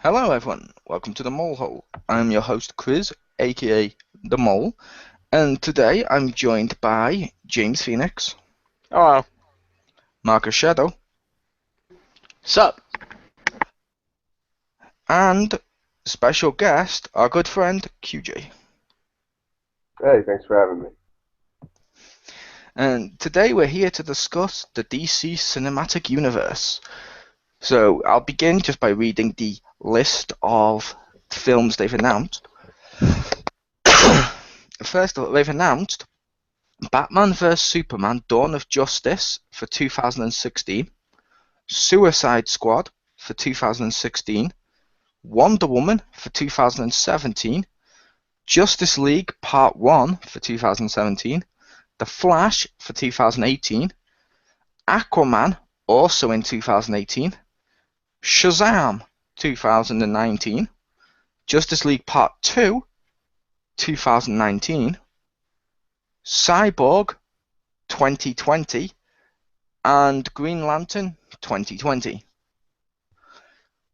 Hello everyone, welcome to the Mole Hole. I'm your host Chriz, aka the Mole, and today I'm joined by James Phoenix, Oh, Marcus Shadow, sup? and special guest, our good friend QJ. Hey, thanks for having me. And today we're here to discuss the DC Cinematic Universe. So I'll begin just by reading the list of films they've announced. First of all, they've announced Batman vs Superman: Dawn of Justice for 2016, Suicide Squad for 2016, Wonder Woman for 2017, Justice League Part 1 for 2017, The Flash for 2018, Aquaman also in 2018, Shazam 2019, Justice League Part 2 2019, Cyborg 2020, and Green Lantern 2020.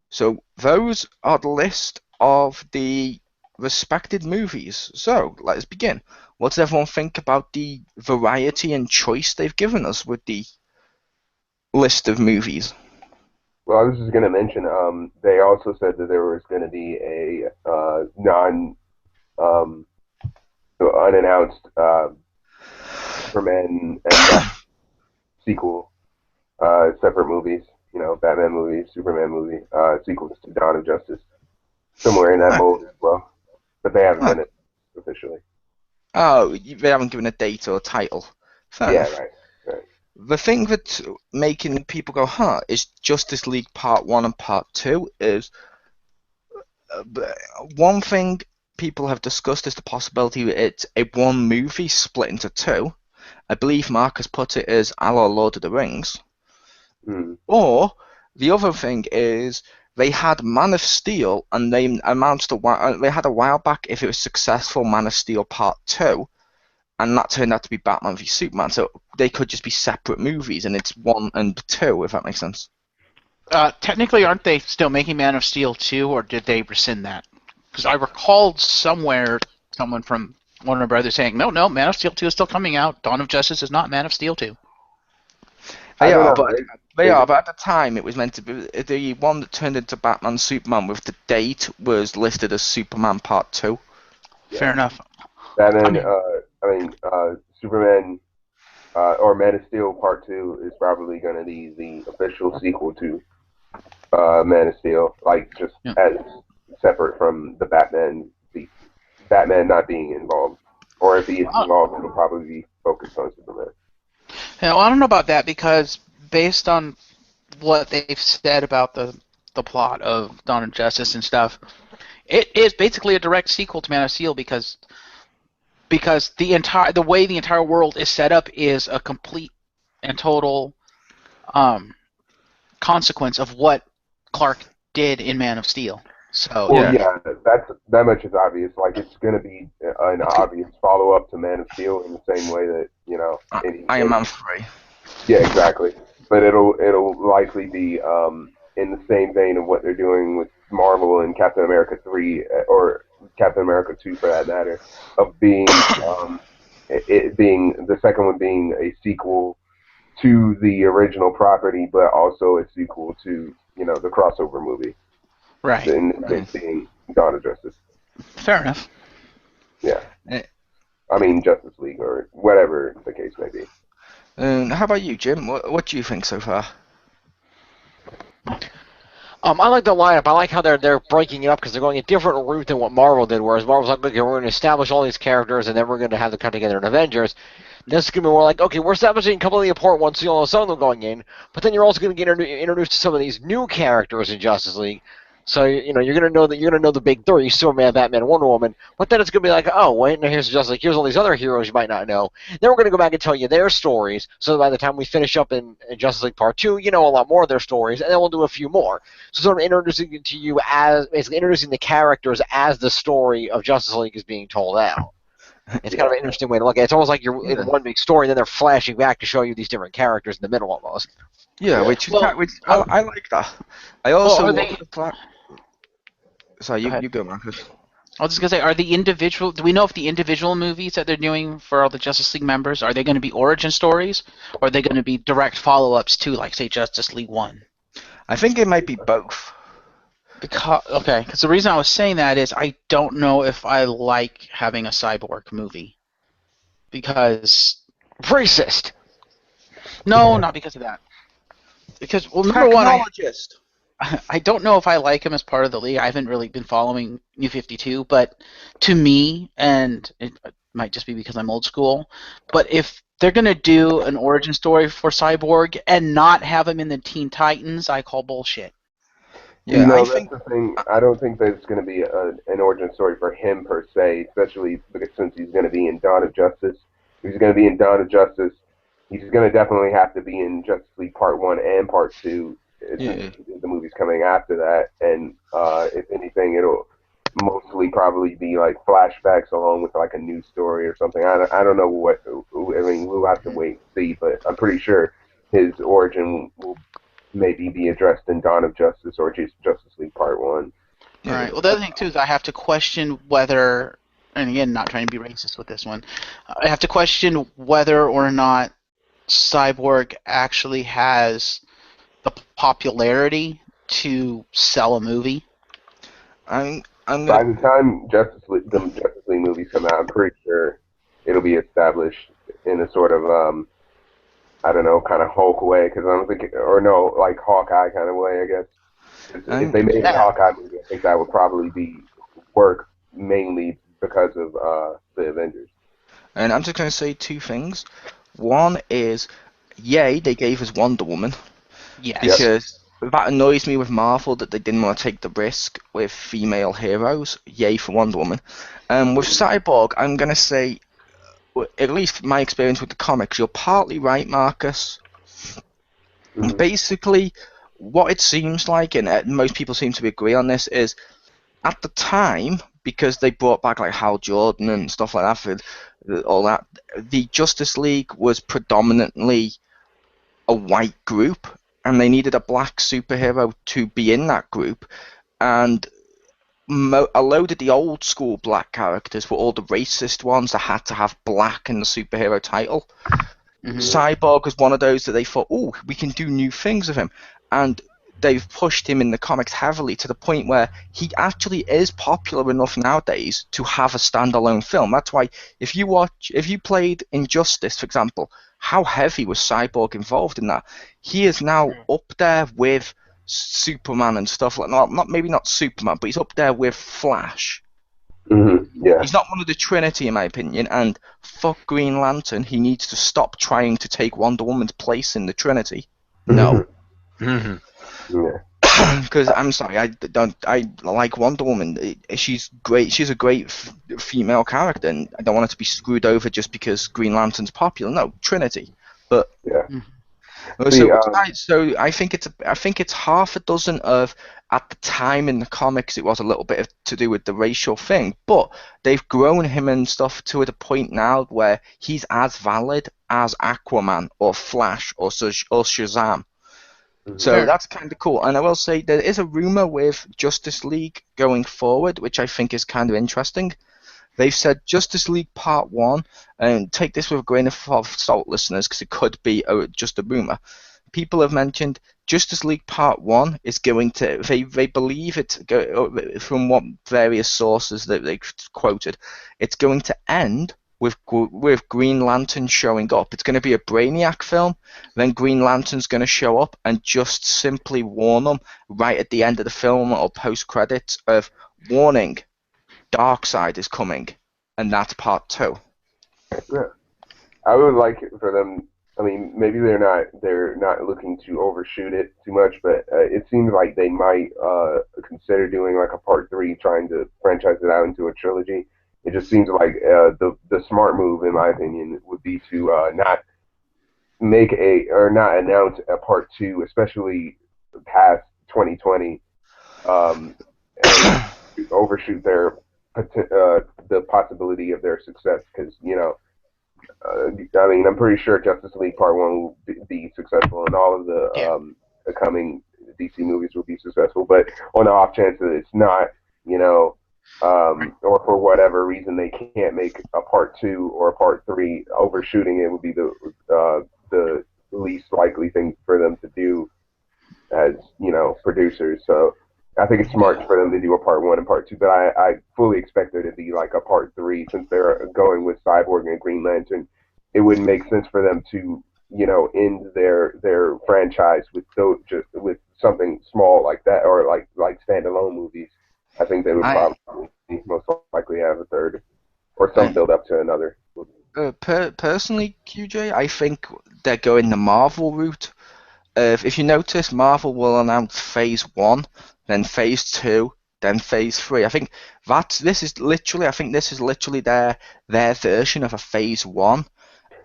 So those are the list of the respected movies. So let's begin. What does everyone think about the variety and choice they've given us with the list of movies? Well, I was just going to mention, they also said that there was going to be a unannounced Superman and sequel, separate movies. You know, Batman movie, Superman movie, sequels to Dawn of Justice, somewhere in that mold as well. But they haven't done it officially. Oh, they haven't given a date or a title. Fair enough. Right. The thing that's making people go, is Justice League Part 1 and Part 2 is one thing people have discussed is the possibility that it's a one movie split into two. I believe Marcus put it as a la Lord of the Rings. Or the other thing is they had Man of Steel, and they announced they had a while back if it was successful Man of Steel Part 2, and that turned out to be Batman v Superman. So they could just be separate movies, and it's 1 and 2, if that makes sense. Technically, aren't they still making Man of Steel 2, or did they rescind that? Because I recalled somewhere someone from Warner Brothers saying, no, Man of Steel 2 is still coming out. Dawn of Justice is not Man of Steel 2. They are, but at the time it was meant to be the one that turned into Batman Superman with the date was listed as Superman Part 2. Yeah. Fair enough. Batman, Superman, or Man of Steel Part 2 is probably going to be the official sequel to Man of Steel, as separate from the Batman not being involved. Or if he is involved, it'll probably be focused on Superman. Yeah, well, I don't know about that, because based on what they've said about the plot of Dawn of Justice and stuff, it is basically a direct sequel to Man of Steel because the way the entire world is set up is a complete and total consequence of what Clark did in Man of Steel. So that much is obvious. Like, it's going to be an obvious follow-up to Man of Steel in the same way that, Iron Man 3. Yeah, exactly. But it'll likely be in the same vein of what they're doing with Marvel and Captain America 3 or Captain America 2 for that matter, of being it being the second one being a sequel to the original property, but also a sequel to the crossover movie. Right. In this case, being Dawn of Justice. Fair enough. Yeah. I mean, Justice League or whatever the case may be. How about you, Jim? What do you think so far? I like the lineup. I like how they're breaking it up because they're going a different route than what Marvel did. Whereas Marvel's like, okay, we're going to establish all these characters and then we're going to have them come together in Avengers. This is going to be more like, okay, we're establishing a couple of the important ones, so you'll know some of them going in, but then you're also going to get introduced to some of these new characters in Justice League. So you're gonna know the big three: Superman, Batman, Wonder Woman. But then it's gonna be like, oh wait, now here's all these other heroes you might not know. Then we're gonna go back and tell you their stories. So by the time we finish up in Justice League Part 2, you know a lot more of their stories, and then we'll do a few more. So sort of introducing it to you as basically introducing the characters as the story of Justice League is being told out. It's kind of an interesting way to look at it. It's almost like you're in one big story, and then they're flashing back to show you these different characters in the middle almost. Yeah, which I like that. I also So you go, Marcus. I was just gonna say, are the individual? Do we know if the individual movies that they're doing for all the Justice League members are they going to be origin stories, or are they going to be direct follow-ups to, like, say, Justice League 1? I think it might be both. Because the reason I was saying that is I don't know if I like having a cyborg movie. Because Racist. no, not because of that. Because, well, number one, I don't know if I like him as part of the league. I haven't really been following New 52, but to me, and it might just be because I'm old school, but if they're going to do an origin story for Cyborg and not have him in the Teen Titans, I call bullshit. Yeah, that's the thing. I don't think that it's going to be an origin story for him per se, especially because since he's going to be in Dawn of Justice. If he's going to be in Dawn of Justice, he's going to definitely have to be in Justice League Part 1 and Part 2. The movie's coming after that, and if anything, it'll mostly probably be like flashbacks along with like a news story or something. I don't know what. I mean, we'll have to wait and see, but I'm pretty sure his origin will maybe be addressed in Dawn of Justice or just Justice League Part 1. All right. Well, the other thing too is I have to question whether, and again, not trying to be racist with this one, I have to question whether or not Cyborg actually has the popularity to sell a movie. By the time the Justice League movies come out, I'm pretty sure it'll be established in a sort of I don't know, kind of Hulk way, because I don't think, or no, like Hawkeye kind of way, I guess. If they made a Hawkeye movie, I think that would probably work mainly because of the Avengers. And I'm just going to say two things. One is, yay, they gave us Wonder Woman. Yes. Because that annoys me with Marvel, that they didn't want to take the risk with female heroes. Yay for Wonder Woman. With Cyborg, I'm going to say, at least my experience with the comics, you're partly right, Marcus. Mm-hmm. Basically, what it seems like, and most people seem to agree on this, is at the time, because they brought back like Hal Jordan and stuff like that for all that, the Justice League was predominantly a white group, and they needed a black superhero to be in that group, and a load of the old school black characters were all the racist ones that had to have black in the superhero title. Mm-hmm. Cyborg was one of those that they thought, oh, we can do new things with him, and they've pushed him in the comics heavily to the point where he actually is popular enough nowadays to have a standalone film. That's why if you played Injustice, for example, how heavy was Cyborg involved in that? He is now up there with Superman and stuff like that. Maybe not Superman, but he's up there with Flash. Mm-hmm. Yeah. He's not one of the Trinity, in my opinion, and fuck Green Lantern. He needs to stop trying to take Wonder Woman's place in the Trinity. No. Mm-hmm. Yeah. Because I'm sorry, I like Wonder Woman. She's great. She's a great female character, and I don't want her to be screwed over just because Green Lantern's popular. No, Trinity. But yeah. So I think it's half a dozen of, at the time in the comics it was a little bit to do with the racial thing, but they've grown him and stuff to the point now where he's as valid as Aquaman or Flash or Shazam. Mm-hmm. So that's kind of cool. And I will say there is a rumor with Justice League going forward, which I think is kind of interesting. They've said Justice League Part 1, and take this with a grain of salt, listeners, because it could be just a rumor. People have mentioned Justice League Part 1 is going to, they believe it, from what various sources that they quoted, it's going to end with Green Lantern showing up. It's going to be a Brainiac film, then Green Lantern's going to show up and just simply warn them right at the end of the film or post-credits of, warning, Darkseid is coming, and that's Part 2. Yeah. I would like for them. I mean, maybe they're not looking to overshoot it too much, but it seems like they might consider doing like a Part 3, trying to franchise it out into a trilogy. It just seems like the smart move, in my opinion, would be to not announce a Part 2, especially past 2020, and overshoot the possibility of their success, because I mean, I'm pretty sure Justice League Part 1 will be successful, and all of the coming DC movies will be successful. But on the off chance that it's not, you know, or for whatever reason they can't make a part 2 or a part 3, overshooting it would be the least likely thing for them to do as, producers. So I think it's smart for them to do a part 1 and part 2, but I fully expect there to be like a part 3 since they're going with Cyborg and Green Lantern. It wouldn't make sense for them to, end their franchise with just with something small like that, or like standalone movies. I think they would probably most likely have a third or some build up to another. Personally, QJ, I think they're going the Marvel route. If you notice, Marvel will announce Phase 1, then Phase 2, then Phase 3. I think this is literally their version of a Phase 1,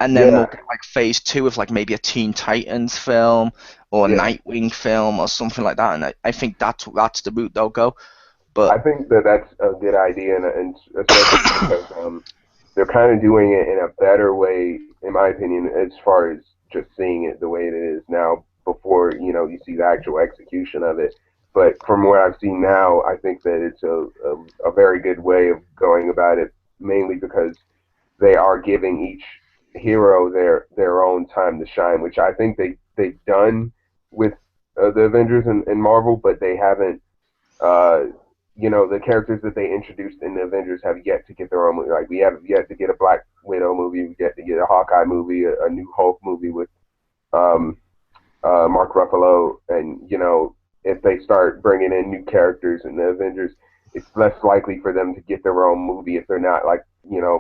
and then we'll get like Phase 2 of like maybe a Teen Titans film or a Nightwing film or something like that. And I think that's the route they'll go. But I think that's a good idea, and especially because they're kind of doing it in a better way, in my opinion, as far as just seeing it the way it is now before, you see the actual execution of it. But from what I've seen now, I think that it's a very good way of going about it, mainly because they are giving each hero their own time to shine, which I think they've done with the Avengers and Marvel, but they haven't. The characters that they introduced in the Avengers have yet to get their own movie. Like, we have yet to get a Black Widow movie, we yet to get a Hawkeye movie, a new Hulk movie with Mark Ruffalo, and if they start bringing in new characters in the Avengers, it's less likely for them to get their own movie if they're not like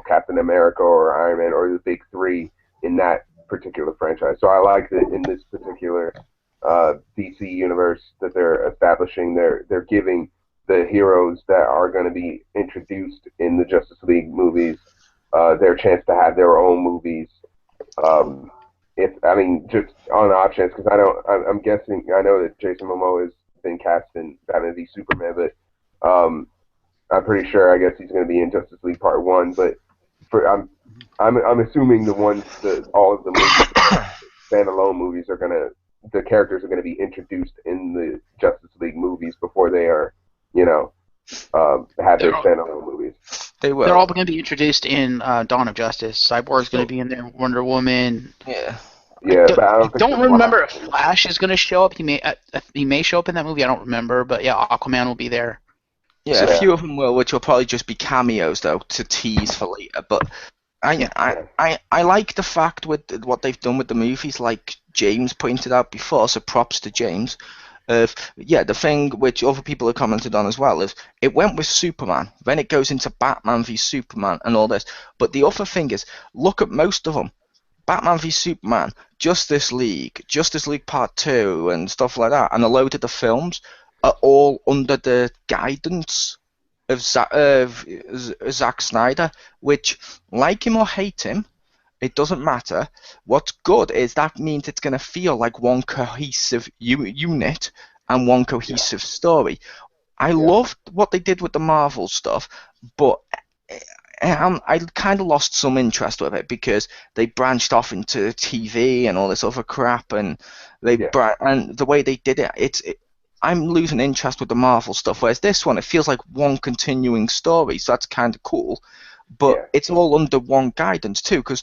Captain America or Iron Man or the big three in that particular franchise. So I like that in this particular DC universe that they're establishing, they're giving the heroes that are going to be introduced in the Justice League movies their chance to have their own movies. Just on the off chance, because I'm guessing, I know that Jason Momoa has been cast in Batman v Superman, but I'm pretty sure, I guess he's going to be in Justice League Part 1, but I'm assuming all of the movies, standalone movies, the characters are going to be introduced in the Justice League movies before they are, have their standalone movies. They will. They're all going to be introduced in Dawn of Justice. Cyborg's going to be in there. Wonder Woman. Yeah. But I don't remember if Flash is going to show up. He may show up in that movie. I don't remember, but yeah, Aquaman will be there. Yeah, a few of them will, which will probably just be cameos though to tease for later. But I like the fact with what they've done with the movies, like James pointed out before. So props to James. The thing which other people have commented on as well is it went with Superman, then it goes into Batman v Superman and all this. But the other thing is, look at most of them. Batman v Superman, Justice League Part 2 and stuff like that, and a load of the films are all under the guidance of Zack Snyder, which, like him or hate him, it doesn't matter. What's good is that means it's going to feel like one cohesive unit and one cohesive story. I loved what they did with the Marvel stuff, but I kind of lost some interest with it because they branched off into TV and all this other crap, and and the way they did it, I'm losing interest with the Marvel stuff. Whereas this one, it feels like one continuing story, so that's kind of cool. But it's all under one guidance too, because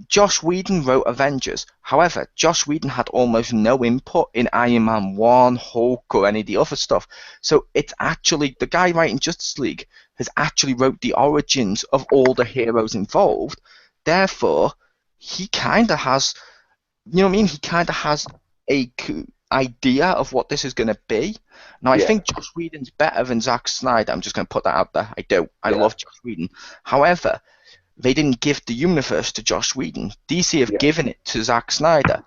Joss Whedon wrote Avengers. However, Joss Whedon had almost no input in Iron Man 1, Hulk, or any of the other stuff. So it's actually, the guy writing Justice League has actually wrote the origins of all the heroes involved. Therefore, he kind of has, you know what I mean? He kind of has a idea of what this is going to be. Now, I think Joss Whedon's better than Zack Snyder. I'm just going to put that out there. I do. I love Joss Whedon. However, they didn't give the universe to Joss Whedon. DC have given it to Zack Snyder,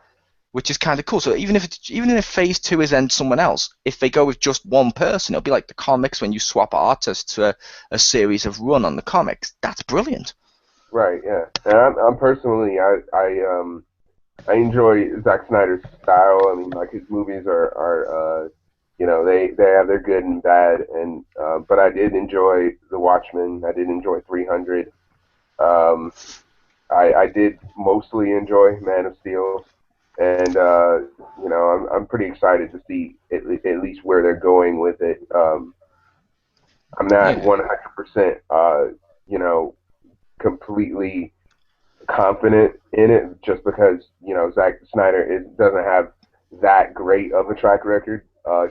which is kind of cool. So even if Phase 2 is then someone else, if they go with just one person, it'll be like the comics when you swap artists for a series of run on the comics. That's brilliant. Right. Yeah. And I'm personally, I enjoy Zack Snyder's style. I mean, like, his movies are they have their good and bad, and but I did enjoy The Watchmen. I did enjoy 300. I did mostly enjoy Man of Steel, and I'm pretty excited to see at least where they're going with it. I'm not 100%, completely confident in it, just because Zack Snyder doesn't have that great of a track record.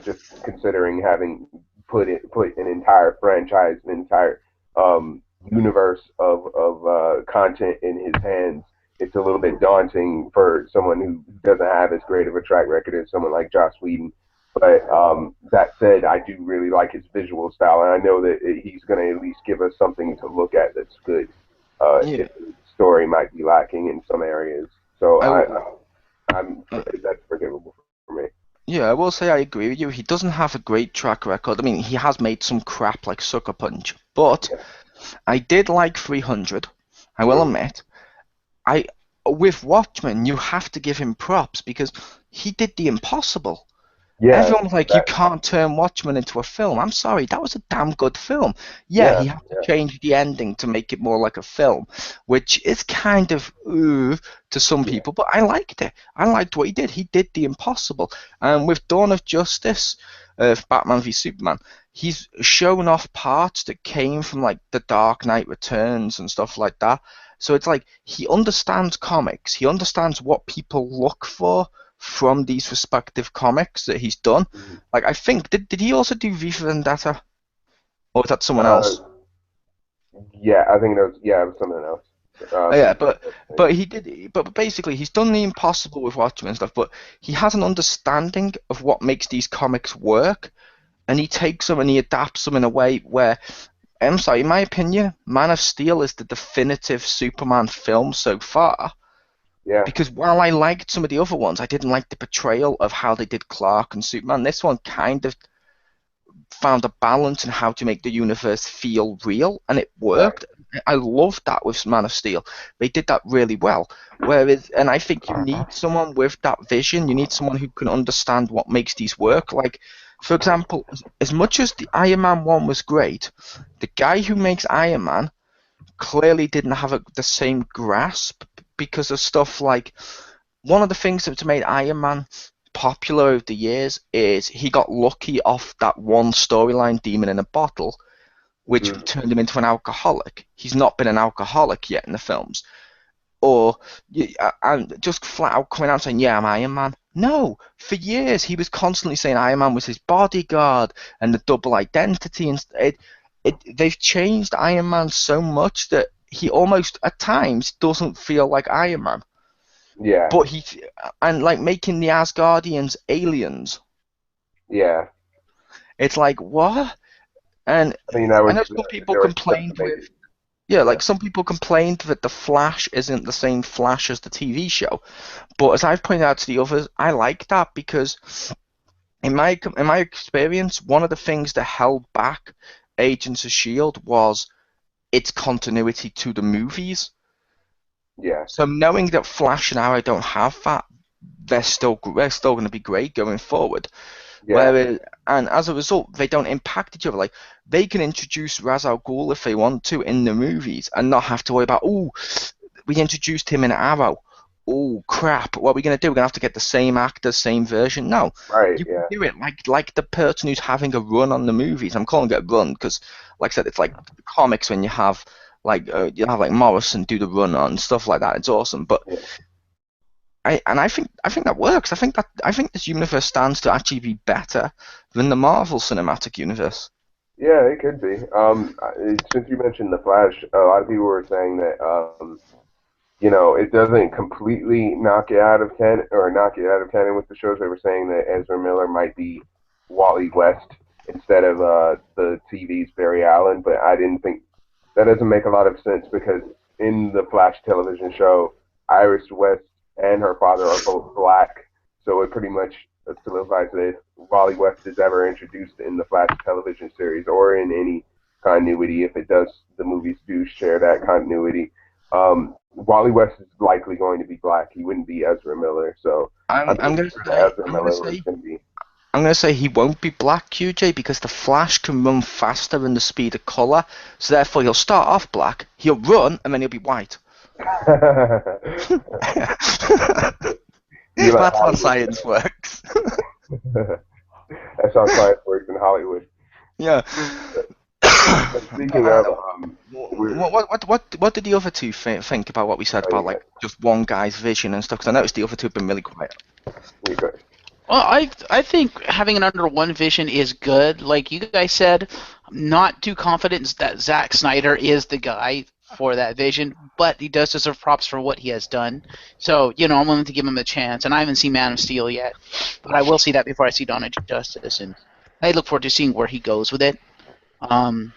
Just considering having put an entire franchise, an entire universe of content in his hands, it's a little bit daunting for someone who doesn't have as great of a track record as someone like Joss Whedon. But that said, I do really like his visual style, and I know that he's going to at least give us something to look at that's good. If the story might be lacking in some areas, so that's forgivable for me. Yeah, I will say I agree with you. He doesn't have a great track record. I mean, he has made some crap like Sucker Punch, but I did like 300. I will admit. With Watchmen, you have to give him props because he did the impossible. Yeah, everyone's like, you can't turn Watchmen into a film. I'm sorry, that was a damn good film. Yeah, he had to change the ending to make it more like a film, which is kind of to some people, but I liked it. I liked what he did. He did the impossible. And with Dawn of Justice, Batman v Superman, he's shown off parts that came from like The Dark Knight Returns and stuff like that. So it's like he understands comics. He understands what people look for from these respective comics that he's done. Like, I think, did he also do V for Vendetta? Or was that someone else? Yeah, I think it was something else. But he did. But basically, he's done the impossible with Watchmen and stuff. But he has an understanding of what makes these comics work, and he takes them and he adapts them in a way where, I'm sorry, in my opinion, Man of Steel is the definitive Superman film so far. Yeah. Because while I liked some of the other ones, I didn't like the portrayal of how they did Clark and Superman. This one kind of found a balance in how to make the universe feel real, and it worked. Right. I loved that with Man of Steel. They did that really well. And I think you need someone with that vision. You need someone who can understand what makes these work. Like, for example, as much as the Iron Man one was great, the guy who makes Iron Man clearly didn't have the same grasp because of stuff like, one of the things that's made Iron Man popular over the years is he got lucky off that one storyline, Demon in a Bottle, which turned him into an alcoholic. He's not been an alcoholic yet in the films. And just flat out coming out and saying, yeah, I'm Iron Man. No, for years he was constantly saying Iron Man was his bodyguard and the double identity, and they've changed Iron Man so much that he almost at times doesn't feel like Iron Man. Yeah. But like making the Asgardians aliens. Yeah. It's like, what? And I know some people complained with. Yeah, like some people complained that the Flash isn't the same Flash as the TV show. But as I've pointed out to the others, I like that because in my experience, one of the things that held back Agents of S.H.I.E.L.D. was its continuity to the movies. Yeah. So knowing that Flash and Arrow don't have that, they're still going to be great going forward. Yeah. And as a result, they don't impact each other. Like, they can introduce Ra's al Ghul if they want to in the movies and not have to worry about, we introduced him in Arrow. Oh, crap, what are we going to do? We're going to have to get the same actor, same version? No. Right, you can do it like the person who's having a run on the movies. I'm calling it a run because, like I said, it's like comics when you have like Morrison do the run on stuff like that. It's awesome, but I think that works. I think this universe stands to actually be better than the Marvel Cinematic Universe. Yeah, it could be. Since you mentioned the Flash, a lot of people were saying that it doesn't completely knock it out of canon with the shows. They were saying that Ezra Miller might be Wally West instead of the TV's Barry Allen, but I didn't think that doesn't make a lot of sense because in the Flash television show, Iris West and her father are both black, so it pretty much solidifies that if Wally West is ever introduced in the Flash television series or in any continuity, if the movies do share that continuity, Wally West is likely going to be black. He wouldn't be Ezra Miller, so I'm going to say he won't be black, QJ, because the Flash can run faster than the speed of color, so therefore he'll start off black, he'll run, and then he'll be white. That's how science works. That's how science works in Hollywood. Yeah. Speaking of, what did the other two think about what we said about like just one guy's vision and stuff? Because I noticed the other two have been really quiet. Well, I think having it under one vision is good. Like you guys said, I'm not too confident that Zack Snyder is the guy for that vision, but he does deserve props for what he has done. So, I'm willing to give him a chance. And I haven't seen Man of Steel yet, but I will see that before I see Dawn of Justice, and I look forward to seeing where he goes with it. I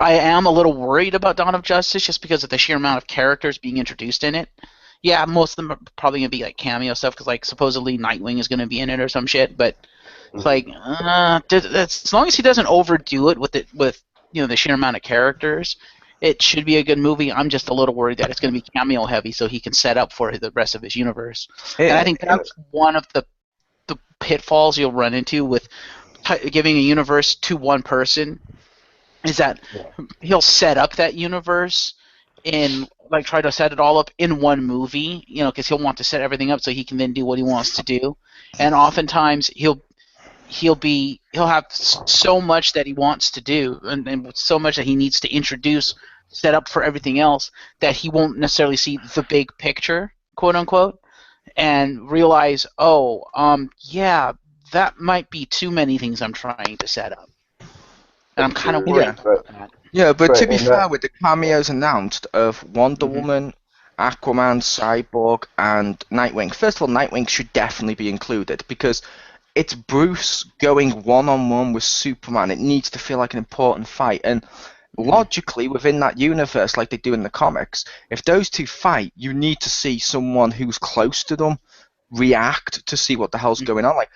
am a little worried about Dawn of Justice just because of the sheer amount of characters being introduced in it. Yeah, most of them are probably going to be like cameo stuff because like supposedly Nightwing is going to be in it or some shit, but it's like as long as he doesn't overdo it with the sheer amount of characters, it should be a good movie. I'm just a little worried that it's going to be cameo heavy so he can set up for the rest of his universe. And I think that's one of the pitfalls you'll run into with giving a universe to one person is that he'll set up that universe and like try to set it all up in one movie, because he'll want to set everything up so he can then do what he wants to do. And oftentimes he'll have so much that he wants to do and so much that he needs to introduce, set up for everything else, that he won't necessarily see the big picture, quote unquote, and realize, yeah, that might be too many things I'm trying to set up. And I'm kind of worried about that. Yeah, but to be fair, with the cameos announced of Wonder Woman, Aquaman, Cyborg, and Nightwing, first of all, Nightwing should definitely be included because it's Bruce going one-on-one with Superman. It needs to feel like an important fight. And logically, within that universe, like they do in the comics, if those two fight, you need to see someone who's close to them react to see what the hell's going on. Like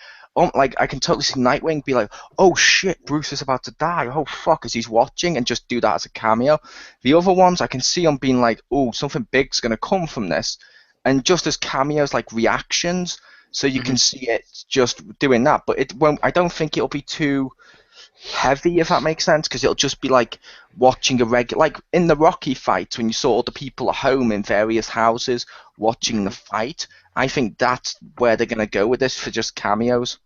I can totally see Nightwing be like, oh shit, Bruce is about to die. Oh fuck, as he's watching, and just do that as a cameo. The other ones, I can see him being like, oh, something big's going to come from this. And just as cameos, like reactions, so you can see it just doing that. But it won't. I don't think it'll be too heavy, if that makes sense, because it'll just be like watching a regular, like in the Rocky fights when you saw all the people at home in various houses watching the fight. I think that's where they're going to go with this for just cameos.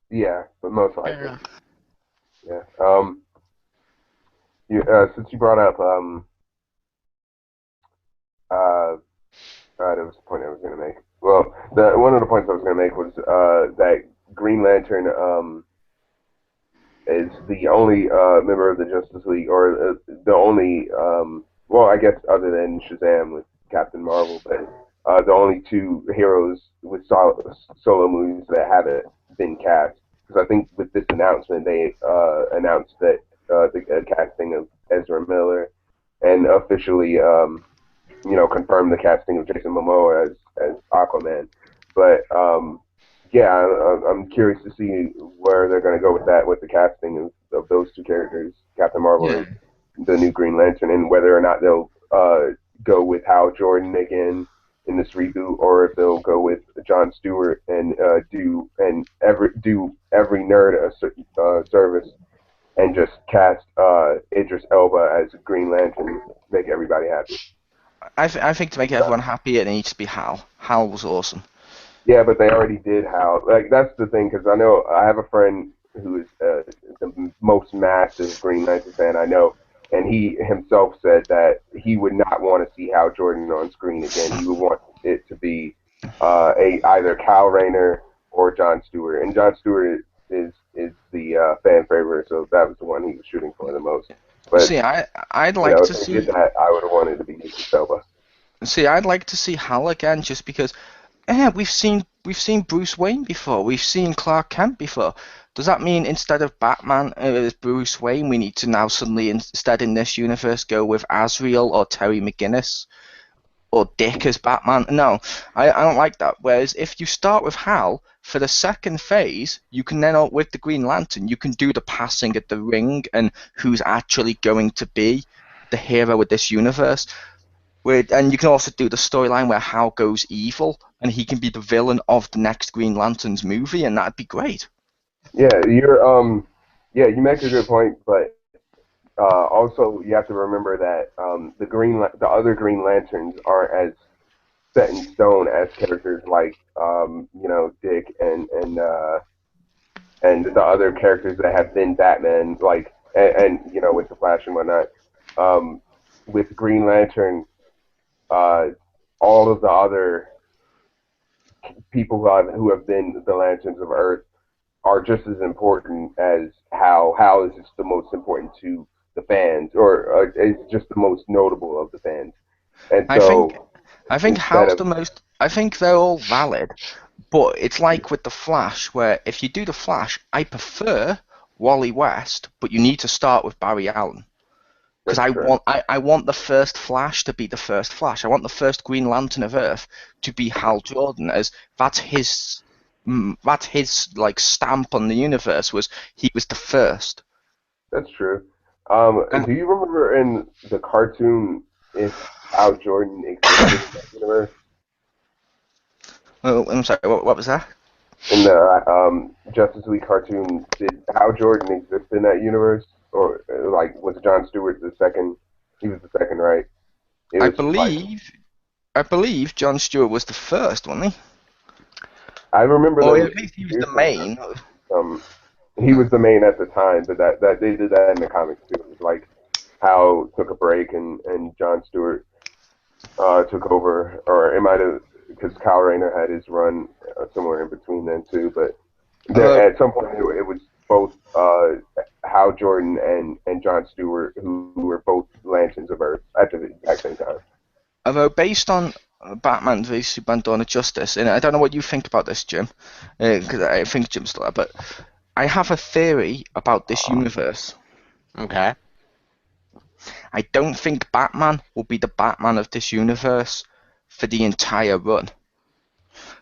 Yeah, but most likely. Yeah. Since you brought up there was a point I was going to make. Well, one of the points I was going to make was that Green Lantern is the only member of the Justice League, or the only, well, I guess other than Shazam with Captain Marvel, but the only two heroes with solo movies that haven't been cast. Because I think with this announcement, they announced that the casting of Ezra Miller and officially, confirmed the casting of Jason Momoa as Aquaman. But yeah, I'm curious to see where they're going to go with that, with the casting of those two characters, Captain Marvel and the new Green Lantern, and whether or not they'll go with Hal Jordan again in this reboot, or if they'll go with Jon Stewart and do every nerd a service and just cast Idris Elba as Green Lantern, make everybody happy. I think to make everyone happy, it needs to be Hal. Hal was awesome. Yeah, but they already did Hal. Like, that's the thing, because I know I have a friend who is the most massive Green Lantern fan I know, and he himself said that he would not want to see Hal Jordan on screen again. He would want it to be either Kyle Rayner or Jon Stewart, and Jon Stewart is the fan favorite, so that was the one he was shooting for the most. But see, I'd like to see that. I would have wanted to be Idris Elba. See, I'd like to see Hal again, just because. We've seen Bruce Wayne before. We've seen Clark Kent before. Does that mean instead of Batman as Bruce Wayne, we need to now suddenly, instead in this universe, go with Azrael or Terry McGinnis or Dick as Batman? No, I don't like that. Whereas if you start with Hal, for the second phase, you can then, with the Green Lantern, you can do the passing at the ring and who's actually going to be the hero of this universe. And you can also do the storyline where Hal goes evil and he can be the villain of the next Green Lantern's movie, and that'd be great. Yeah, you make a good point, but also you have to remember that the other Green Lanterns aren't as set in stone as characters like Dick and the other characters that have been Batman. Like and you know, with the Flash and whatnot. With Green Lantern, all of the other people who have been the Lanterns of Earth are just as important as Hal is just the most important to the fans, or is just the most notable of the fans. And so, I think Hal's the most. I think they're all valid, but it's like with the Flash, where if you do the Flash, I prefer Wally West, but you need to start with Barry Allen. Because I want the first Flash to be the first Flash. I want the first Green Lantern of Earth to be Hal Jordan, as that's his like stamp on the universe. He was the first. That's true. Do you remember in the cartoon if Hal Jordan existed in that universe? Oh, I'm sorry. What was that? In the Justice League cartoon, did Hal Jordan exist in that universe, or like was John Stewart the second? He was the second, right? I believe John Stewart was the first, wasn't he? I remember or them. At least he was the main. He was the main at the time, but that they did that in the comics too. It was like Hal took a break and John Stewart took over, or it might have, because Kyle Rayner had his run somewhere in between then too. But at some point it was both Hal Jordan and John Stewart who were both Lanterns of Earth at the exact same time. Although based on Batman v Superman: Dawn of Justice, and I don't know what you think about this, Jim, because I think Jim's still there, but I have a theory about this universe. Okay. I don't think Batman will be the Batman of this universe for the entire run.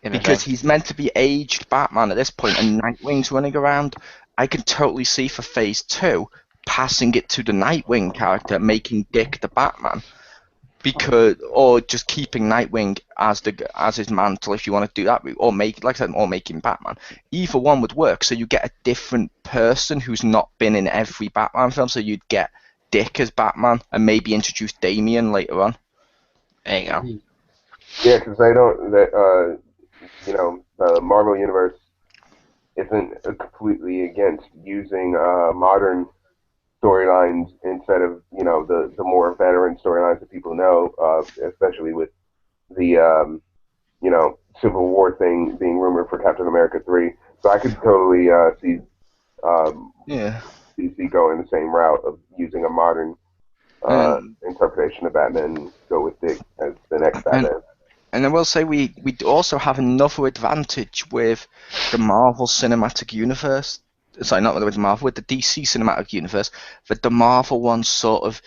Because he's meant to be aged Batman at this point, and Nightwing's running around. I can totally see for Phase 2 passing it to the Nightwing character, making Dick the Batman. Or just keeping Nightwing as his mantle if you want to do that route, or making Batman. Either one would work. So you get a different person who's not been in every Batman film. So you'd get Dick as Batman and maybe introduce Damian later on. There you go. Yeah, because the Marvel universe isn't completely against using modern storylines instead of the more veteran storylines that people know, especially with the Civil War thing being rumored for Captain America 3. So I could totally see DC going the same route of using a modern interpretation of Batman and go with Dick as the next Batman. And I will say we also have another advantage with the Marvel Cinematic Universe. Sorry, not with Marvel, with the DC Cinematic Universe. That the Marvel one sort of,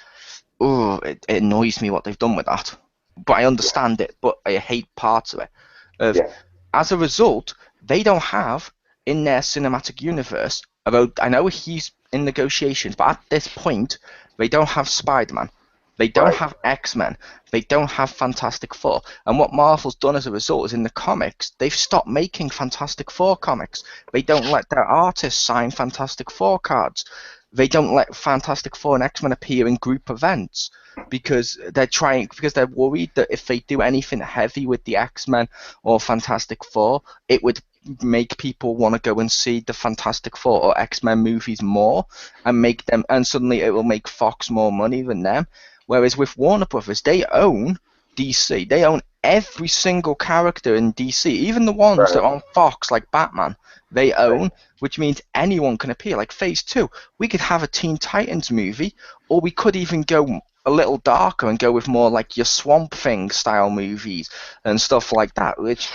it annoys me what they've done with that. But I understand it, but I hate parts of it. As a result, they don't have in their cinematic universe, although I know he's in negotiations, but at this point, they don't have Spider-Man. They don't have X-Men. They don't have Fantastic Four. And what Marvel's done as a result is in the comics, they've stopped making Fantastic Four comics. They don't let their artists sign Fantastic Four cards. They don't let Fantastic Four and X-Men appear in group events because they're worried that if they do anything heavy with the X-Men or Fantastic Four, it would make people want to go and see the Fantastic Four or X-Men movies more and suddenly it will make Fox more money than them. Whereas with Warner Brothers, they own DC. They own every single character in DC, even the ones that are on Fox, like Batman. They own, which means anyone can appear. Like Phase 2, we could have a Teen Titans movie, or we could even go a little darker and go with more like your Swamp Thing style movies and stuff like that, which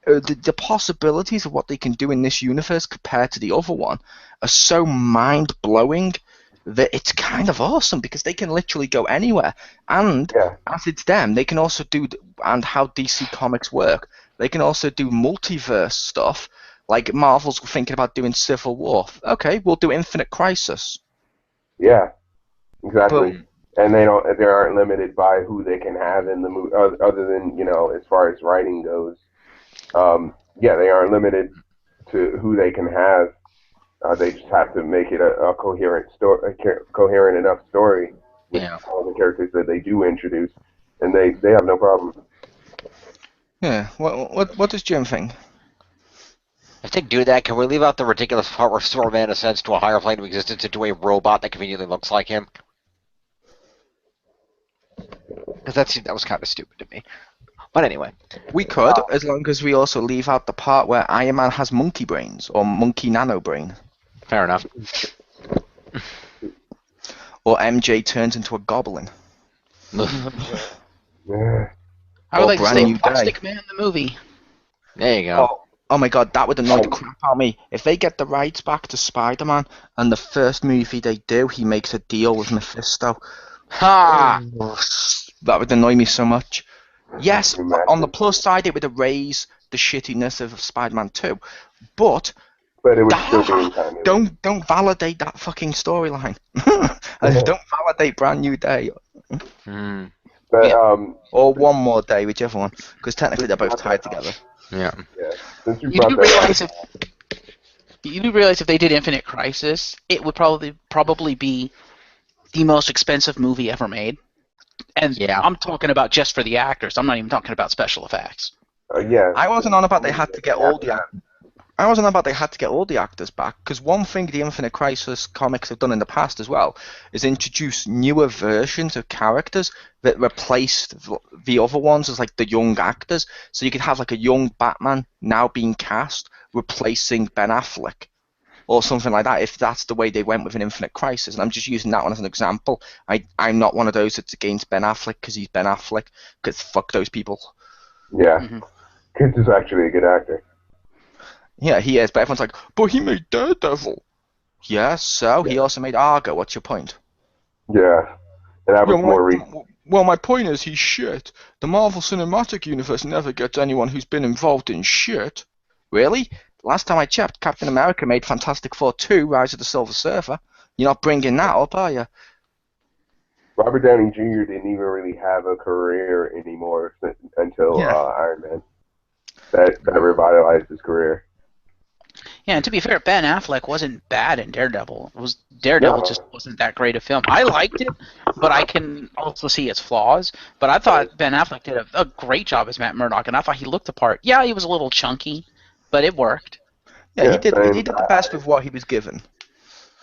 the possibilities of what they can do in this universe compared to the other one are so mind-blowing that it's kind of awesome because they can literally go anywhere. And as it's them, they can also do, and how DC Comics work, they can also do multiverse stuff. Like Marvel's thinking about doing Civil War. Okay, we'll do Infinite Crisis. Yeah, exactly. And they aren't limited by who they can have in the movie, other than as far as writing goes. They aren't limited to who they can have. They just have to make it a coherent story, a coherent enough story with all the characters that they do introduce, and they have no problem. Yeah. What does Jim think? If they do that, can we leave out the ridiculous part where Superman ascends to a higher plane of existence into a robot that conveniently looks like him? Because that was kind of stupid to me. But anyway. We could, as long as we also leave out the part where Iron Man has monkey brains, or monkey nano brain. Fair enough. Or MJ turns into a goblin. I would like to Brand say New Plastic Day. Man the movie. There you go. Oh my god, that would annoy the crap out of me. If they get the rights back to Spider-Man, and the first movie they do, he makes a deal with Mephisto. Ha! That would annoy me so much. Yes, on the plus side, it would erase the shittiness of Spider-Man 2, but it would still be kind of... don't validate that fucking storyline. Don't validate Brand New Day. But, or One More Day, whichever one, because technically they're both tied together. Yeah. Since You do realize if they did Infinite Crisis, it would probably be the most expensive movie ever made. And I'm talking about just for the actors. I'm not even talking about special effects. I wasn't on about they had to get all the actors. I wasn't on about they had to get all the actors back, because one thing the Infinite Crisis comics have done in the past as well is introduce newer versions of characters that replaced the other ones as like the young actors. So you could have like a young Batman now being cast replacing Ben Affleck, or something like that, if that's the way they went with an Infinite Crisis. And I'm just using that one as an example. I'm not one of those that's against Ben Affleck because he's Ben Affleck, because fuck those people. Yeah. Chriz is actually a good actor. Yeah, he is, but everyone's like, but he made Daredevil. Yeah, so he also made Argo. What's your point? Yeah, and that was more recent. Well, my point is he's shit. The Marvel Cinematic Universe never gets anyone who's been involved in shit. Really? Last time I checked, Captain America made Fantastic Four 2, Rise of the Silver Surfer. You're not bringing that up, are you? Robert Downey Jr. didn't even really have a career anymore until Iron Man. That revitalized his career. Yeah, and to be fair, Ben Affleck wasn't bad in Daredevil. Daredevil just wasn't that great a film. I liked it, but I can also see its flaws. But I thought Ben Affleck did a great job as Matt Murdock, and I thought he looked the part. Yeah, he was a little chunky, but it worked. Yeah, he did the best with what he was given.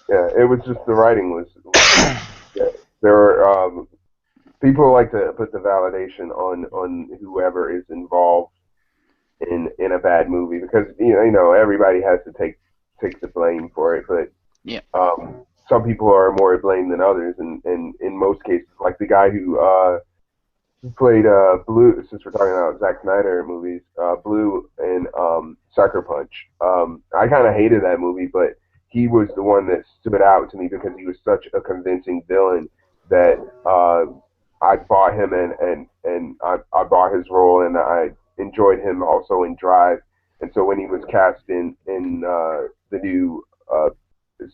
Yeah, it was just the writing was there were people like to put the validation on whoever is involved in a bad movie, because you know everybody has to take the blame for it, but some people are more to blame than others, and in most cases, like the guy who played Blue, since we're talking about Zack Snyder movies, Blue in Sucker Punch. I kind of hated that movie, but he was the one that stood out to me because he was such a convincing villain that I bought him, and I bought his role, and I enjoyed him also in Drive. And so when he was cast in the new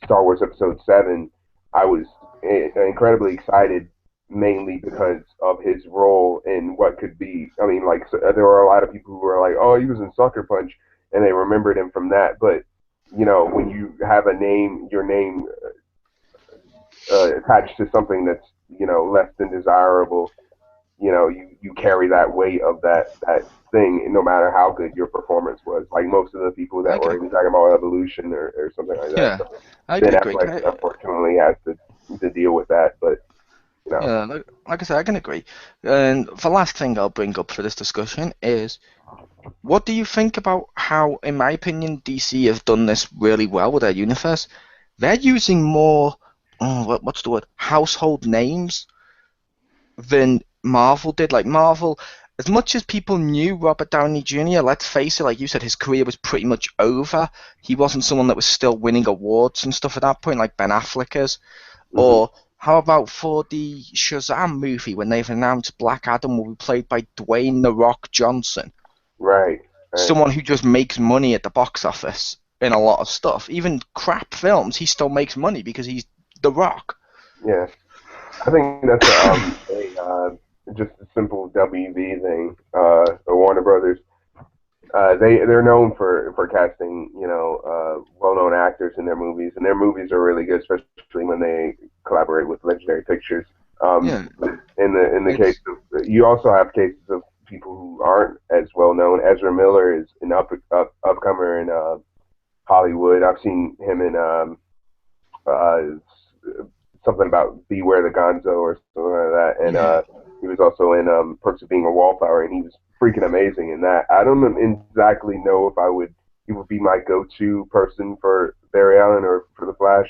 Star Wars Episode 7, I was incredibly excited, mainly because of his role in what could be. I mean, like, so there were a lot of people who were like, "Oh, he was in Sucker Punch," and they remembered him from that. But you know, when you have your name attached to something that's less than desirable, you carry that weight of that thing, no matter how good your performance was. Like most of the people that were talking about Evolution or something like that. Yeah, so I Ben agree. Affleck unfortunately has to deal with that, but yeah, like I said, I can agree. And the last thing I'll bring up for this discussion is, what do you think about how, in my opinion, DC have done this really well with their universe? They're using more, what's the word, household names than Marvel did. Like Marvel, as much as people knew Robert Downey Jr., let's face it, like you said, his career was pretty much over. He wasn't someone that was still winning awards and stuff at that point, like Ben Affleck is. Mm-hmm. Or how about for the Shazam movie, when they've announced Black Adam will be played by Dwayne "The Rock" Johnson? Right. Someone who just makes money at the box office in a lot of stuff. Even crap films, he still makes money because he's The Rock. Yeah. I think that's just a simple WB thing. Warner Brothers, they're known for casting well-known actors in their movies, and their movies are really good, especially when they collaborate with Legendary Pictures. In the case of, you also have cases of people who aren't as well known. Ezra Miller is an upcomer in Hollywood. I've seen him in something about Beware the Gonzo or something like that, and he was also in Perks of Being a Wallflower, and he was freaking amazing in that. I don't exactly know if he would be my go-to person for Barry Allen or for the Flash,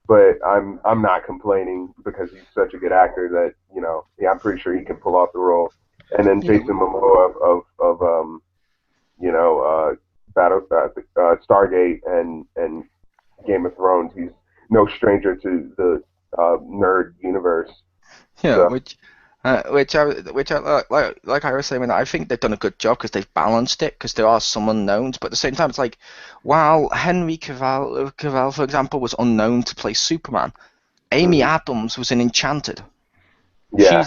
but I'm not complaining because he's such a good actor that yeah, I'm pretty sure he can pull off the role. And then Jason Momoa of Battle Stargate and Game of Thrones. He's no stranger to the nerd universe. Yeah, So, which I like I was saying, I think they've done a good job because they've balanced it because there are some unknowns, but at the same time, it's like while Henry Cavill, for example, was unknown to play Superman, Amy Adams was in Enchanted. yeah.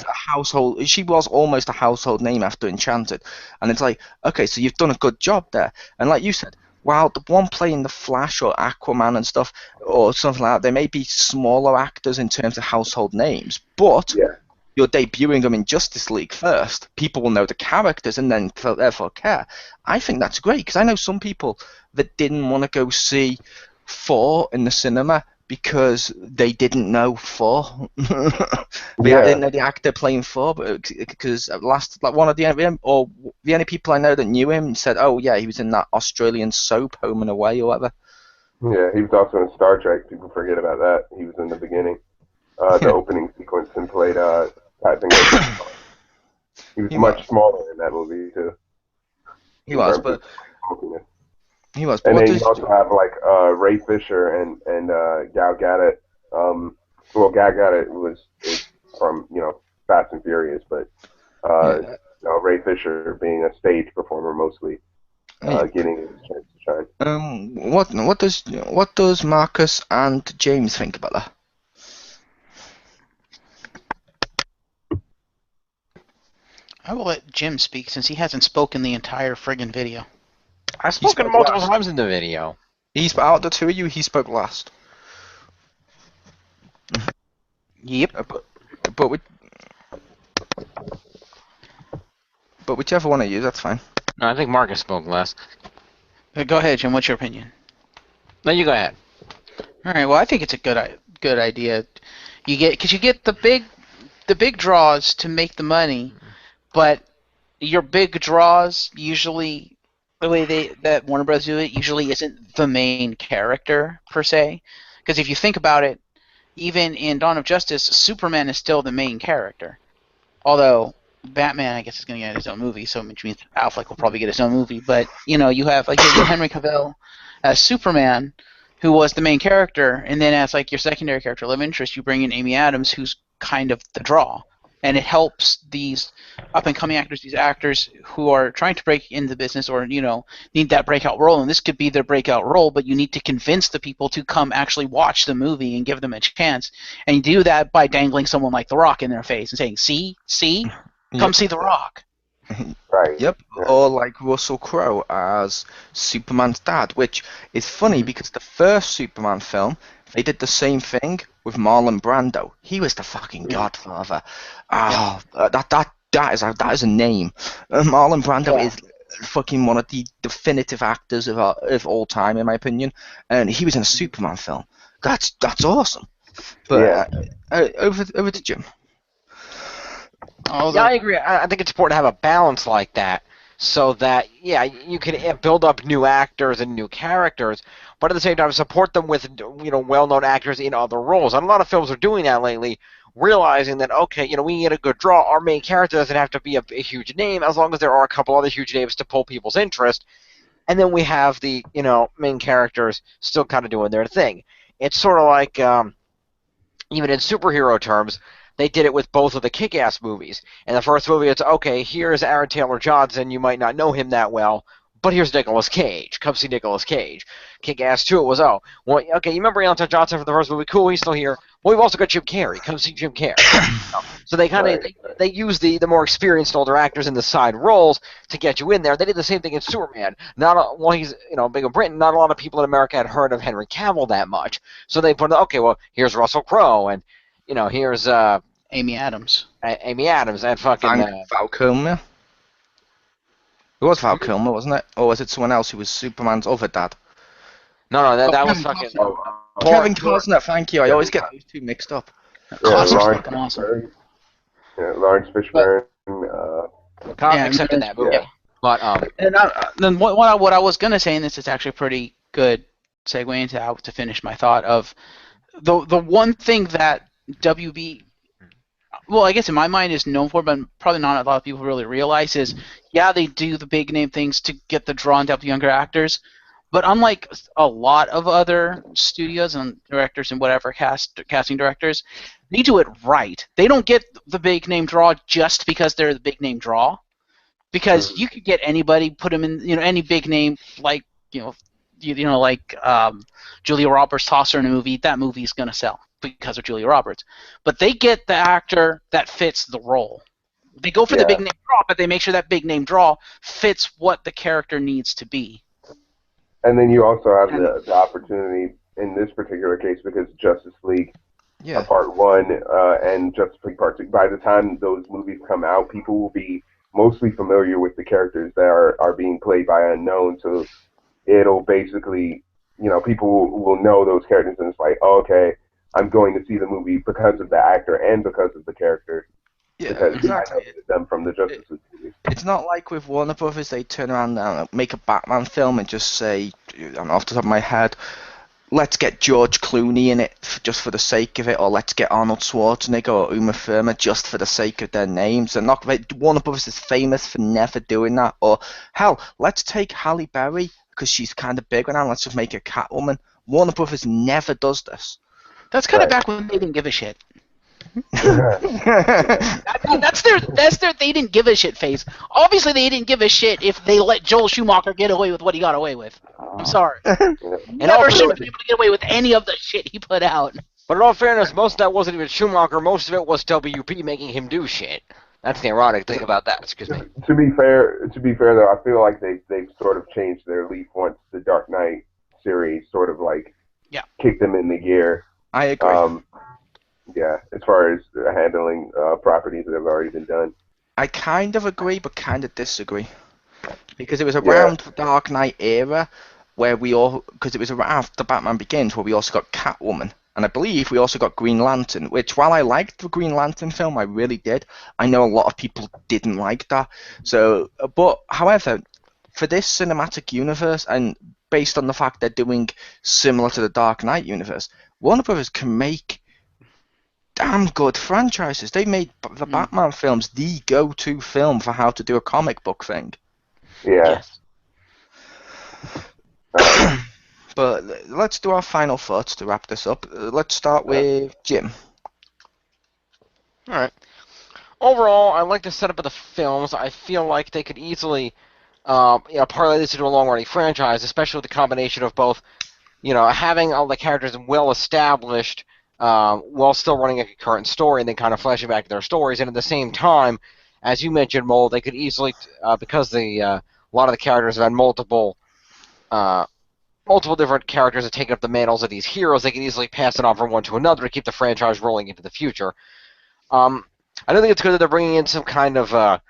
She was almost a household name after Enchanted, and it's like, okay, so you've done a good job there. And like you said, while the one playing the Flash or Aquaman and stuff or something like that, they may be smaller actors in terms of household names, but Yeah. you're debuting them in Justice League first. People will know the characters and then therefore care. I think that's great because I know some people that didn't want to go see Thor in the cinema because they didn't know Thor. They didn't know the actor playing Thor, but because one of the only people I know that knew him said, "Oh yeah, he was in that Australian soap Home and Away or whatever." Yeah, he was also in Star Trek. People forget about that. He was in the beginning, the opening sequence, and played Pat Finger. He was much smaller in that movie too. He was, but and then you also have like Ray Fisher and Gal Gadot. Well, Gal Gadot is from Fast and Furious, but Ray Fisher being a stage performer mostly, getting his chance to shine. What does Marcus and James think about that? I will let Jim speak since he hasn't spoken the entire friggin' video. I've spoken multiple times in the video. He's out of the two of you. He spoke last. Yep. But whichever one of you, that's fine. No, I think Marcus spoke last. Go ahead, Jim. What's your opinion? No, you go ahead. All right. Well, I think it's a good idea. You get the big draws to make the money, but your big draws usually the way that Warner Bros. Do it usually isn't the main character per se. Because if you think about it, even in Dawn of Justice, Superman is still the main character. Although Batman, I guess, is going to get his own movie, so which means Affleck will probably get his own movie. But you have like Henry Cavill as Superman, who was the main character, and then as like your secondary character, love interest, you bring in Amy Adams, who's kind of the draw. And it helps these up-and-coming actors, these actors who are trying to break into the business or, need that breakout role. And this could be their breakout role, but you need to convince the people to come actually watch the movie and give them a chance. And you do that by dangling someone like The Rock in their face and saying, see, come see The Rock. Right. Yep. Or like Russell Crowe as Superman's dad, which is funny because the first Superman film, they did the same thing with Marlon Brando. He was the fucking godfather. That is a name. Marlon Brando is fucking one of the definitive actors of all time, in my opinion. And he was in a Superman film. That's awesome. But over to Jim. Yeah, I agree. I think it's important to have a balance like that, so that you can build up new actors and new characters, but at the same time support them with well-known actors in other roles. And a lot of films are doing that lately, realizing that we get a good draw. Our main character doesn't have to be a huge name, as long as there are a couple other huge names to pull people's interest, and then we have the main characters still kind of doing their thing. It's sort of like even in superhero terms. They did it with both of the Kick-Ass movies. In the first movie, it's, here's Aaron Taylor Johnson. You might not know him that well, but here's Nicolas Cage. Come see Nicolas Cage. Kick-Ass 2, it was, you remember Aaron Taylor Johnson from the first movie? Cool, he's still here. Well, we've also got Jim Carrey. Come see Jim Carrey. So they kind of they use the more experienced older actors in the side roles to get you in there. They did the same thing in Superman. He's big in Britain. Not a lot of people in America had heard of Henry Cavill that much. So they put, here's Russell Crowe, and here's Amy Adams. Amy Adams and fucking Val Kilmer. It was Val Kilmer, wasn't it? Or was it someone else who was Superman's other dad? No, that was fucking. Kevin Costner, thank you. I always get those two mixed up. Costner's fucking awesome. Lawrence Fishburne. Costner accepted that movie. Yeah. But and then what I was gonna say, and this is actually a pretty good segue into how to finish my thought of the one thing that WB, well, I guess in my mind is known for, but probably not a lot of people really realize is, yeah, they do the big name things to get the draw into younger actors, but unlike a lot of other studios and directors and whatever casting directors, they do it right. They don't get the big name draw just because they're the big name draw. Because you could get anybody, put them in, any big name, like, like Julia Roberts, toss her in a movie. That movie's gonna sell because of Julia Roberts. But they get the actor that fits the role. They go for the big name draw, but they make sure that big name draw fits what the character needs to be. And then you also have the opportunity in this particular case, because Justice League Part 1 and Justice League Part 2, by the time those movies come out, people will be mostly familiar with the characters that are being played by unknown, so it'll basically, people will know those characters, and it's like, oh, okay, I'm going to see the movie because of the actor and because of the character. Yeah, because exactly. I know them from the Justice League movie. It's not like with Warner Brothers, they turn around and make a Batman film and just say, off the top of my head, let's get George Clooney in it just for the sake of it, or let's get Arnold Schwarzenegger or Uma Thurman just for the sake of their names. And Warner Brothers is famous for never doing that. Or hell, let's take Halle Berry because she's kind of big now. Let's just make her Catwoman. Warner Brothers never does this. That's kind of back when they didn't give a shit. that's their they didn't give a shit phase. Obviously, they didn't give a shit if they let Joel Schumacher get away with what he got away with. I'm sorry. Never should have been able to get away with any of the shit he put out. But in all fairness, most of that wasn't even Schumacher. Most of it was WP making him do shit. That's the ironic thing about that. Excuse me. To be fair, though, I feel like they've sort of changed their leap once the Dark Knight series sort of kicked them in the gear. I agree. Yeah, as far as handling properties that have already been done. I kind of agree, but kind of disagree. Because it was around the Dark Knight era where because it was around the Batman Begins where we also got Catwoman. And I believe we also got Green Lantern, which while I liked the Green Lantern film, I really did, I know a lot of people didn't like that. So, but however, for this cinematic universe, and based on the fact they're doing similar to the Dark Knight universe, Warner Brothers can make damn good franchises. They made the Batman films the go-to film for how to do a comic book thing. Yeah. Yes. But let's do our final thoughts to wrap this up. Let's start with Jim. All right. Overall, I like the setup of the films. I feel like they could easily, parlay this into a long-running franchise, especially with the combination of both, having all the characters well established, while still running a concurrent story and then kind of flashing back to their stories. And at the same time, as you mentioned, Mole, they could easily, because a lot of the characters have had multiple different characters that take up the mantles of these heroes, they can easily pass it on from one to another to keep the franchise rolling into the future. I don't think it's good that they're bringing in some kind of,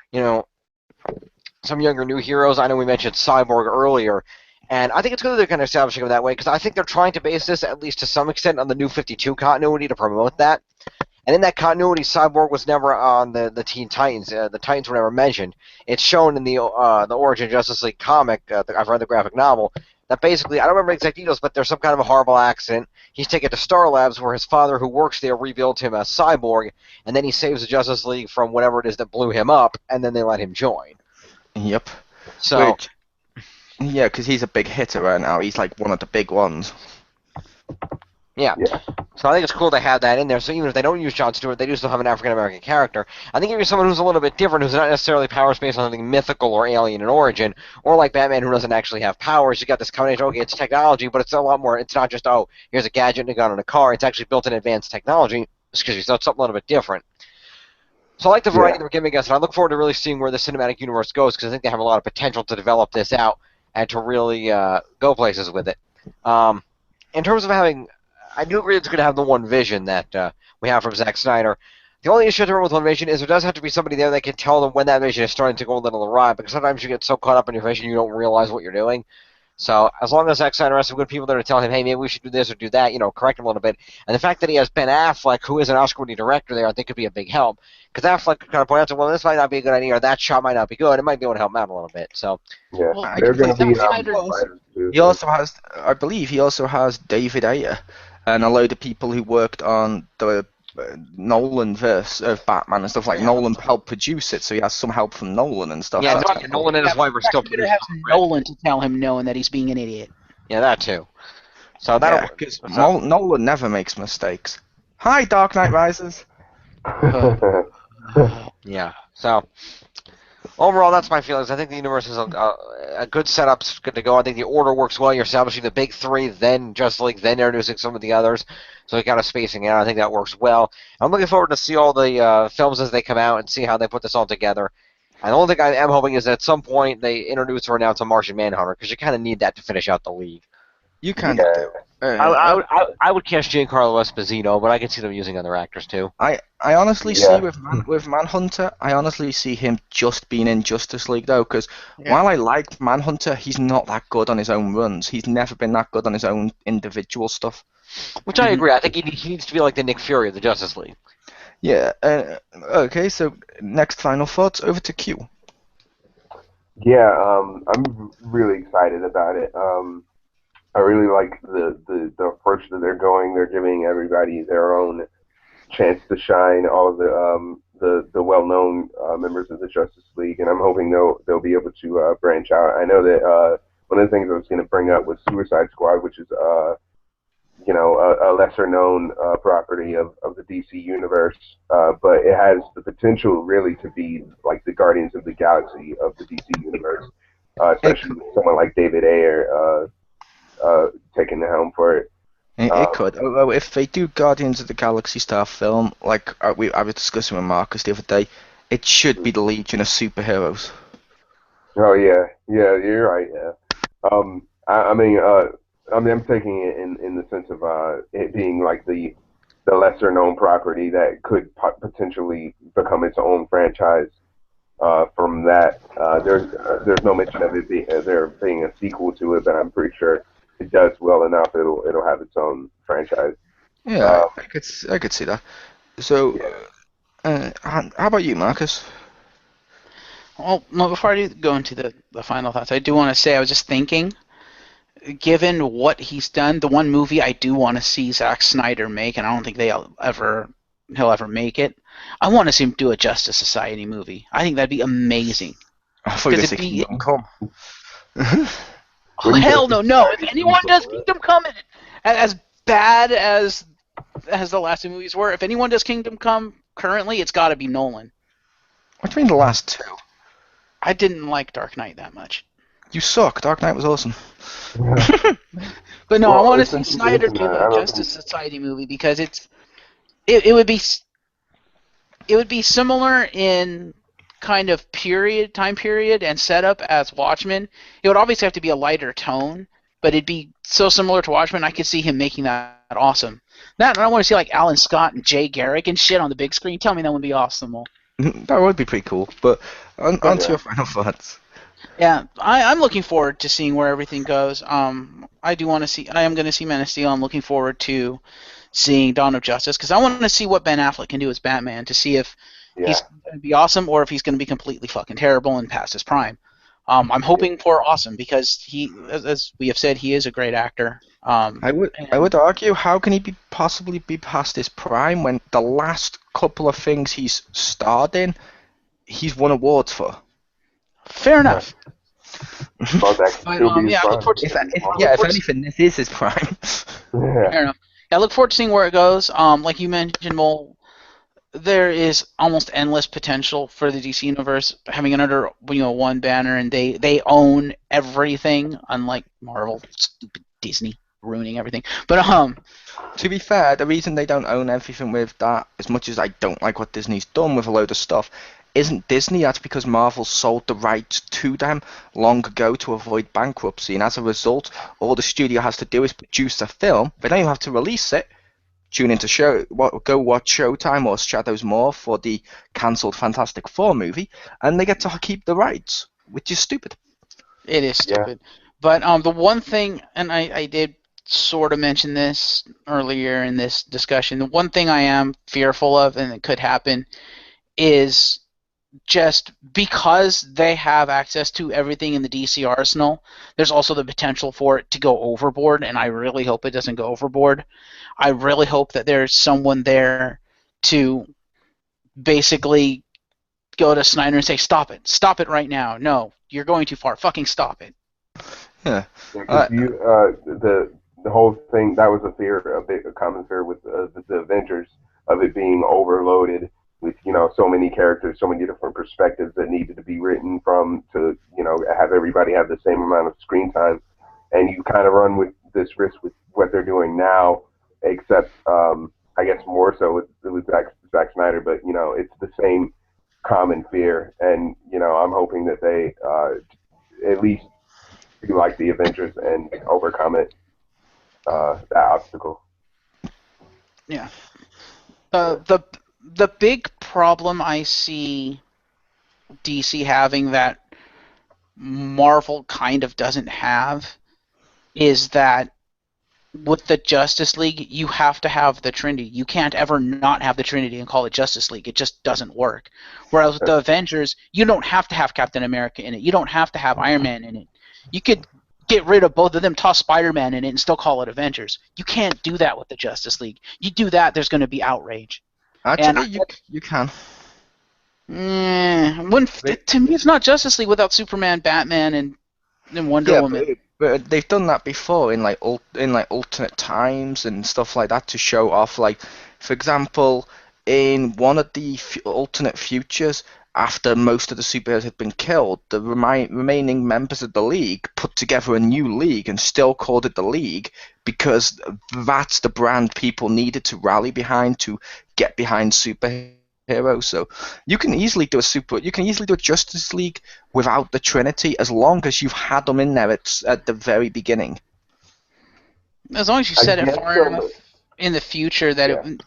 some younger new heroes. I know we mentioned Cyborg earlier, and I think it's good that they're kind of establishing them that way, because I think they're trying to base this, at least to some extent, on the New 52 continuity to promote that. And in that continuity, Cyborg was never on the Teen Titans. The Titans were never mentioned. It's shown in the Origin Justice League comic. I've read the graphic novel. That basically, I don't remember the exact details, but there's some kind of a horrible accident. He's taken to Star Labs, where his father, who works there, rebuilds him as Cyborg, and then he saves the Justice League from whatever it is that blew him up, and then they let him join. Yep. So, yeah, because he's a big hitter right now. He's like one of the big ones. Yeah. So I think it's cool they have that in there. So even if they don't use Jon Stewart, they do still have an African-American character. I think if you're someone who's a little bit different, who's not necessarily powers based on something mythical or alien in origin, or like Batman who doesn't actually have powers, you got this combination, okay, it's technology, but it's a lot more, it's not just, oh, here's a gadget and a gun and a car. It's actually built in advanced technology, so it's something a little bit different. So I like the variety they're giving us, and I look forward to really seeing where the cinematic universe goes, because I think they have a lot of potential to develop this out and to really go places with it. In terms of having... I do agree it's going to have the one vision that we have from Zack Snyder. The only issue with one vision is there does have to be somebody there that can tell them when that vision is starting to go a little awry, because sometimes you get so caught up in your vision you don't realize what you're doing. So as long as Zack Snyder has some good people there to tell him, hey, maybe we should do this or do that, correct him a little bit. And the fact that he has Ben Affleck, who is an Oscar-winning director there, I think could be a big help. Because Affleck could kind of point out to, well, this might not be a good idea, or that shot might not be good. It might be able to help him out a little bit. So yeah, Well, they're going to be he also has, I believe, he also has David Ayer and a load of people who worked on the Nolan verse of Batman and stuff like. Nolan helped produce it, so he has some help from Nolan and stuff. yeah, That's Nolan and his wife are still better have Nolan to tell him no and that he's being an idiot. Yeah, that too. So that'll because Nolan never makes mistakes. Hi, Dark Knight Rises. Yeah. So overall, that's my feelings. I think the universe is a good setup. It's good to go. I think the order works well. You're establishing the big three, then Justice League, then introducing some of the others. So you're kind of spacing out. I think that works well. I'm looking forward to see all the films as they come out and see how they put this all together. And the only thing I am hoping is that at some point they introduce or announce a Martian Manhunter, because you kind of need that to finish out the League. You kind of do. I would cast Giancarlo Esposito, but I could see them using other actors too. I honestly see with Manhunter, I honestly see him just being in Justice League though, because while I like Manhunter, he's not that good on his own runs. He's never been that good on his own individual stuff. Which I agree. I think he needs to be like the Nick Fury of the Justice League. Yeah. Okay. So next final thoughts over to Q. Yeah. I'm really excited about it. I really like the approach that they're going. They're giving everybody their own chance to shine. All of the well-known members of the Justice League, and I'm hoping they'll be able to branch out. I know that one of the things I was going to bring up was Suicide Squad, which is a lesser-known property of the DC universe, but it has the potential really to be like the Guardians of the Galaxy of the DC universe, especially with someone like David Ayer. Taking the helm for it. It could. Although if they do Guardians of the Galaxy style film, like I was discussing with Marcus the other day, it should be the Legion of Superheroes. Oh yeah, you're right. Yeah. I'm taking it in the sense of it being like the lesser known property that could potentially become its own franchise. From that, there's no mention of it there being a sequel to it, but I'm pretty sure it does well enough. It'll have its own franchise. Yeah, I could see that. So, how about you, Marcus? Well, before I go into the final thoughts, I do want to say I was just thinking, given what he's done, the one movie I do want to see Zack Snyder make, and I don't think he'll ever make it. I want to see him do a Justice Society movie. I think that'd be amazing. I thought you said Kingdom Come. Oh, hell no! If anyone does Kingdom Come, as bad as the last two movies were, if anyone does Kingdom Come currently, it's got to be Nolan. What do you mean the last two? I didn't like Dark Knight that much. You suck. Dark Knight was awesome. But no, I want to see Snyder do the Justice Society movie because it would be similar in kind of time period and setup as Watchmen. It would obviously have to be a lighter tone, but it'd be so similar to Watchmen. I could see him making that awesome. That, and I want to see like Alan Scott and Jay Garrick and shit on the big screen. Tell me that would be awesome. That would be pretty cool. But on to your final thoughts. Yeah, I'm looking forward to seeing where everything goes. I am going to see Man of Steel. I'm looking forward to seeing Dawn of Justice because I want to see what Ben Affleck can do as Batman to see if he's going to be awesome or if he's going to be completely fucking terrible and past his prime. I'm hoping for awesome because he, as we have said, he is a great actor. I would argue, how can he possibly be past his prime when the last couple of things he's starred in, he's won awards for? Fair enough. I look forward to if anything, this is his prime. Fair enough. I look forward to seeing where it goes. Like you mentioned, Mole, there is almost endless potential for the DC universe having it under one banner, and they own everything, unlike Marvel, stupid Disney ruining everything. But to be fair, the reason they don't own everything with that, as much as I don't like what Disney's done with a load of stuff, isn't Disney. That's because Marvel sold the rights to them long ago to avoid bankruptcy, and as a result, all the studio has to do is produce a film. They don't even have to release it. Tune into go watch Showtime or Shadows More for the cancelled Fantastic Four movie, and they get to keep the rights, which is stupid. It is stupid. But the one thing, and I did sort of mention this earlier in this discussion, the one thing I am fearful of, and it could happen, is just because they have access to everything in the DC arsenal, there's also the potential for it to go overboard, and I really hope it doesn't go overboard. I really hope that there's someone there to basically go to Snyder and say, stop it right now. No, you're going too far. Fucking stop it. Yeah. The whole thing, that was a common fear with the Avengers, of it being overloaded with, so many characters, so many different perspectives that needed to be written from to, have everybody have the same amount of screen time. And you kind of run with this risk with what they're doing now, except, I guess more so with Zack Snyder, but, it's the same common fear. And, I'm hoping that they at least do like the Avengers and overcome it, that obstacle. Yeah. The big problem I see DC having that Marvel kind of doesn't have is that with the Justice League, you have to have the Trinity. You can't ever not have the Trinity and call it Justice League. It just doesn't work. Whereas with the Avengers, you don't have to have Captain America in it. You don't have to have Iron Man in it. You could get rid of both of them, toss Spider-Man in it, and still call it Avengers. You can't do that with the Justice League. You do that, there's going to be outrage. Actually, you can. To me, it's not Justice League without Superman, Batman, and Wonder Woman. But they've done that before in alternate times and stuff like that to show off. Like, for example, in one of the alternate futures, after most of the superheroes had been killed, the remaining members of the League put together a new league and still called it the League because that's the brand people needed to rally behind to get behind superheroes. So you can easily do a Justice League without the Trinity as long as you've had them in there at the very beginning. As long as you set it far enough in the future that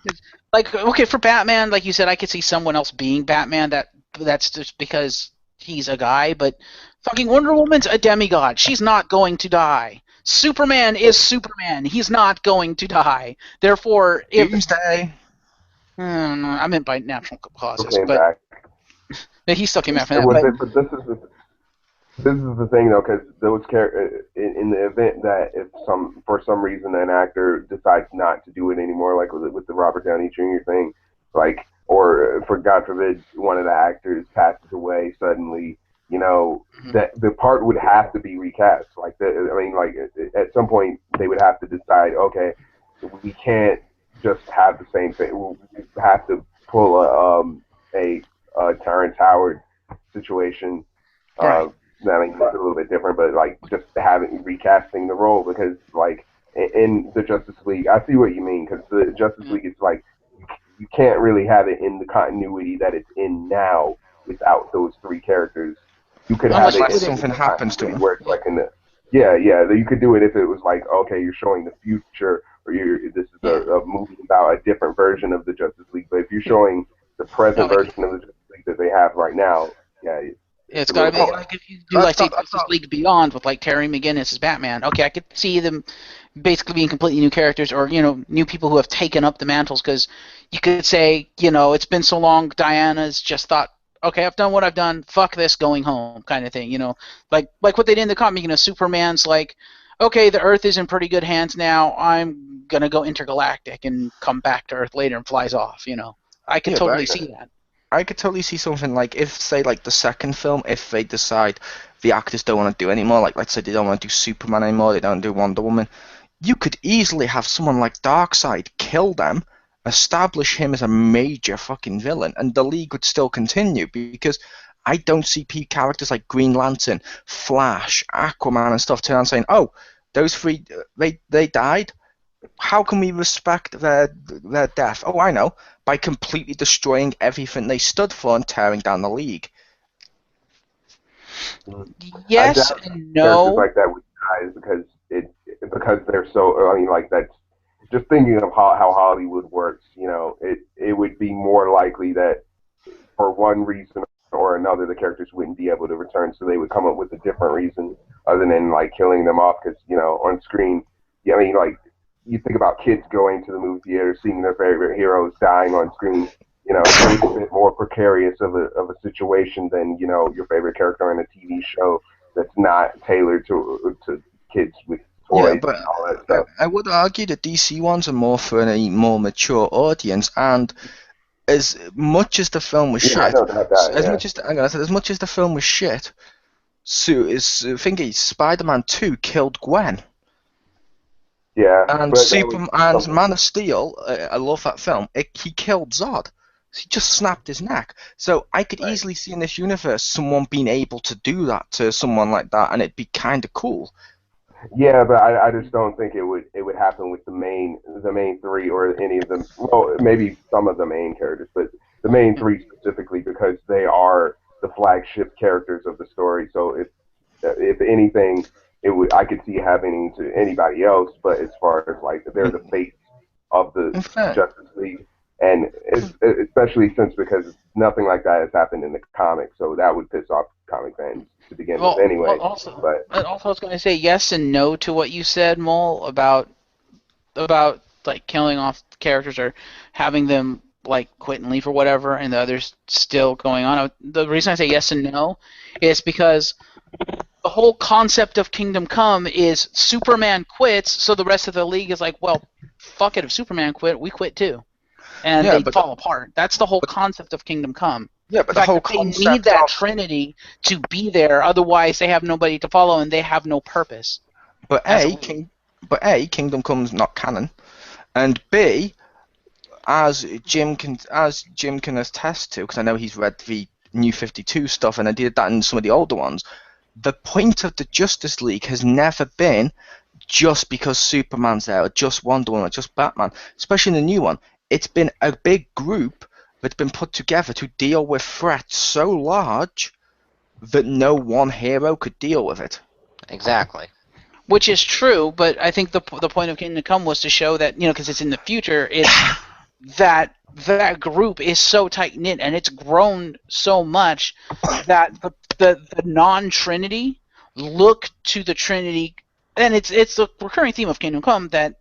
okay, for Batman, like you said, I could see someone else being Batman. That's just because he's a guy, but fucking Wonder Woman's a demigod. She's not going to die. Superman is Superman. He's not going to die. Therefore, Doomsday. I meant by natural causes, but he still came after that. But this is the thing, though, because those characters, in the event that if for some reason an actor decides not to do it anymore, like with the Robert Downey Jr. thing, like, or for God forbid one of the actors passes away suddenly, that the part would have to be recast. Like, at some point they would have to decide, okay, we can't just have the same thing. We have to pull a Terrence Howard situation. Right. I mean, it's a little bit different, but like just recasting the role, because like in the Justice League, I see what you mean, because the Justice League is like you can't really have it in the continuity that it's in now without those three characters. You could have it if something happens to it. Where it's like you could do it if it was like, okay, you're showing the future, or this is a movie about a different version of the Justice League. But if you're showing the present version of the Justice League that they have right now, it's got to be like if you do like say Justice League Beyond with like Terry McGinnis as Batman. Okay, I could see them basically being completely new characters, or new people who have taken up the mantles, because you could say it's been so long. Diana's just thought, okay, I've done what I've done. Fuck this, going home, kind of thing. Like what they did in the comic. Superman's like, okay, the Earth is in pretty good hands now. I'm gonna go intergalactic and come back to Earth later, and flies off. I could totally see that. I could totally see something like if, say, like the second film, if they decide the actors don't want to do anymore, like let's say they don't want to do Superman anymore, they don't do Wonder Woman, you could easily have someone like Darkseid kill them, establish him as a major fucking villain, and the League would still continue, because I don't see characters like Green Lantern, Flash, Aquaman and stuff turn around saying, oh, those three, they died? How can we respect their death? Oh, I know. By completely destroying everything they stood for and tearing down the League. Yes and no. Characters like that would die because they're so. I mean, like that's just thinking of how Hollywood works. It would be more likely that for one reason or another the characters wouldn't be able to return, so they would come up with a different reason other than like killing them off because on screen. Yeah, I mean like you think about kids going to the movie theater, seeing their favorite heroes dying on screen. It's a bit more precarious of a situation than your favorite character on a TV show that's not tailored to kids with toys but and all that stuff. I would argue the DC ones are more for a more mature audience, and as much as the film was shit, I know that, as much as the film was shit, Spider-Man 2 killed Gwen. Yeah, and Man of Steel, I love that film. He killed Zod. He just snapped his neck. So I could easily see in this universe someone being able to do that to someone like that, and it'd be kind of cool. Yeah, but I just don't think it would happen with the main three or any of them. Well, maybe some of the main characters, but the main three specifically because they are the flagship characters of the story. So if anything, I could see it happening to anybody else. But as far as like they're the face of the Justice League, and especially because nothing like that has happened in the comics, so that would piss off comic fans to begin with anyway. Also, I was going to say yes and no to what you said, Mole, about like killing off characters or having them like quit and leave or whatever, and the others still going on. The reason I say yes and no is because the whole concept of Kingdom Come is Superman quits, so the rest of the league is like, well, fuck it, if Superman quit, we quit too. And they fall apart. That's the whole concept of Kingdom Come. Yeah, but the whole concept they need that Trinity to be there, otherwise they have nobody to follow and they have no purpose. But Kingdom Come's not canon, and B, as Jim can attest to, because I know he's read the New 52 stuff, and I did that in some of the older ones. The point of the Justice League has never been just because Superman's there, or just Wonder Woman, or just Batman. Especially in the new one, it's been a big group that's been put together to deal with threats so large that no one hero could deal with it. Exactly. Which is true, but I think the point of Kingdom Come was to show that, because it's in the future, it's that group is so tight-knit and it's grown so much that the non-Trinity look to the Trinity, and it's the recurring theme of Kingdom Come that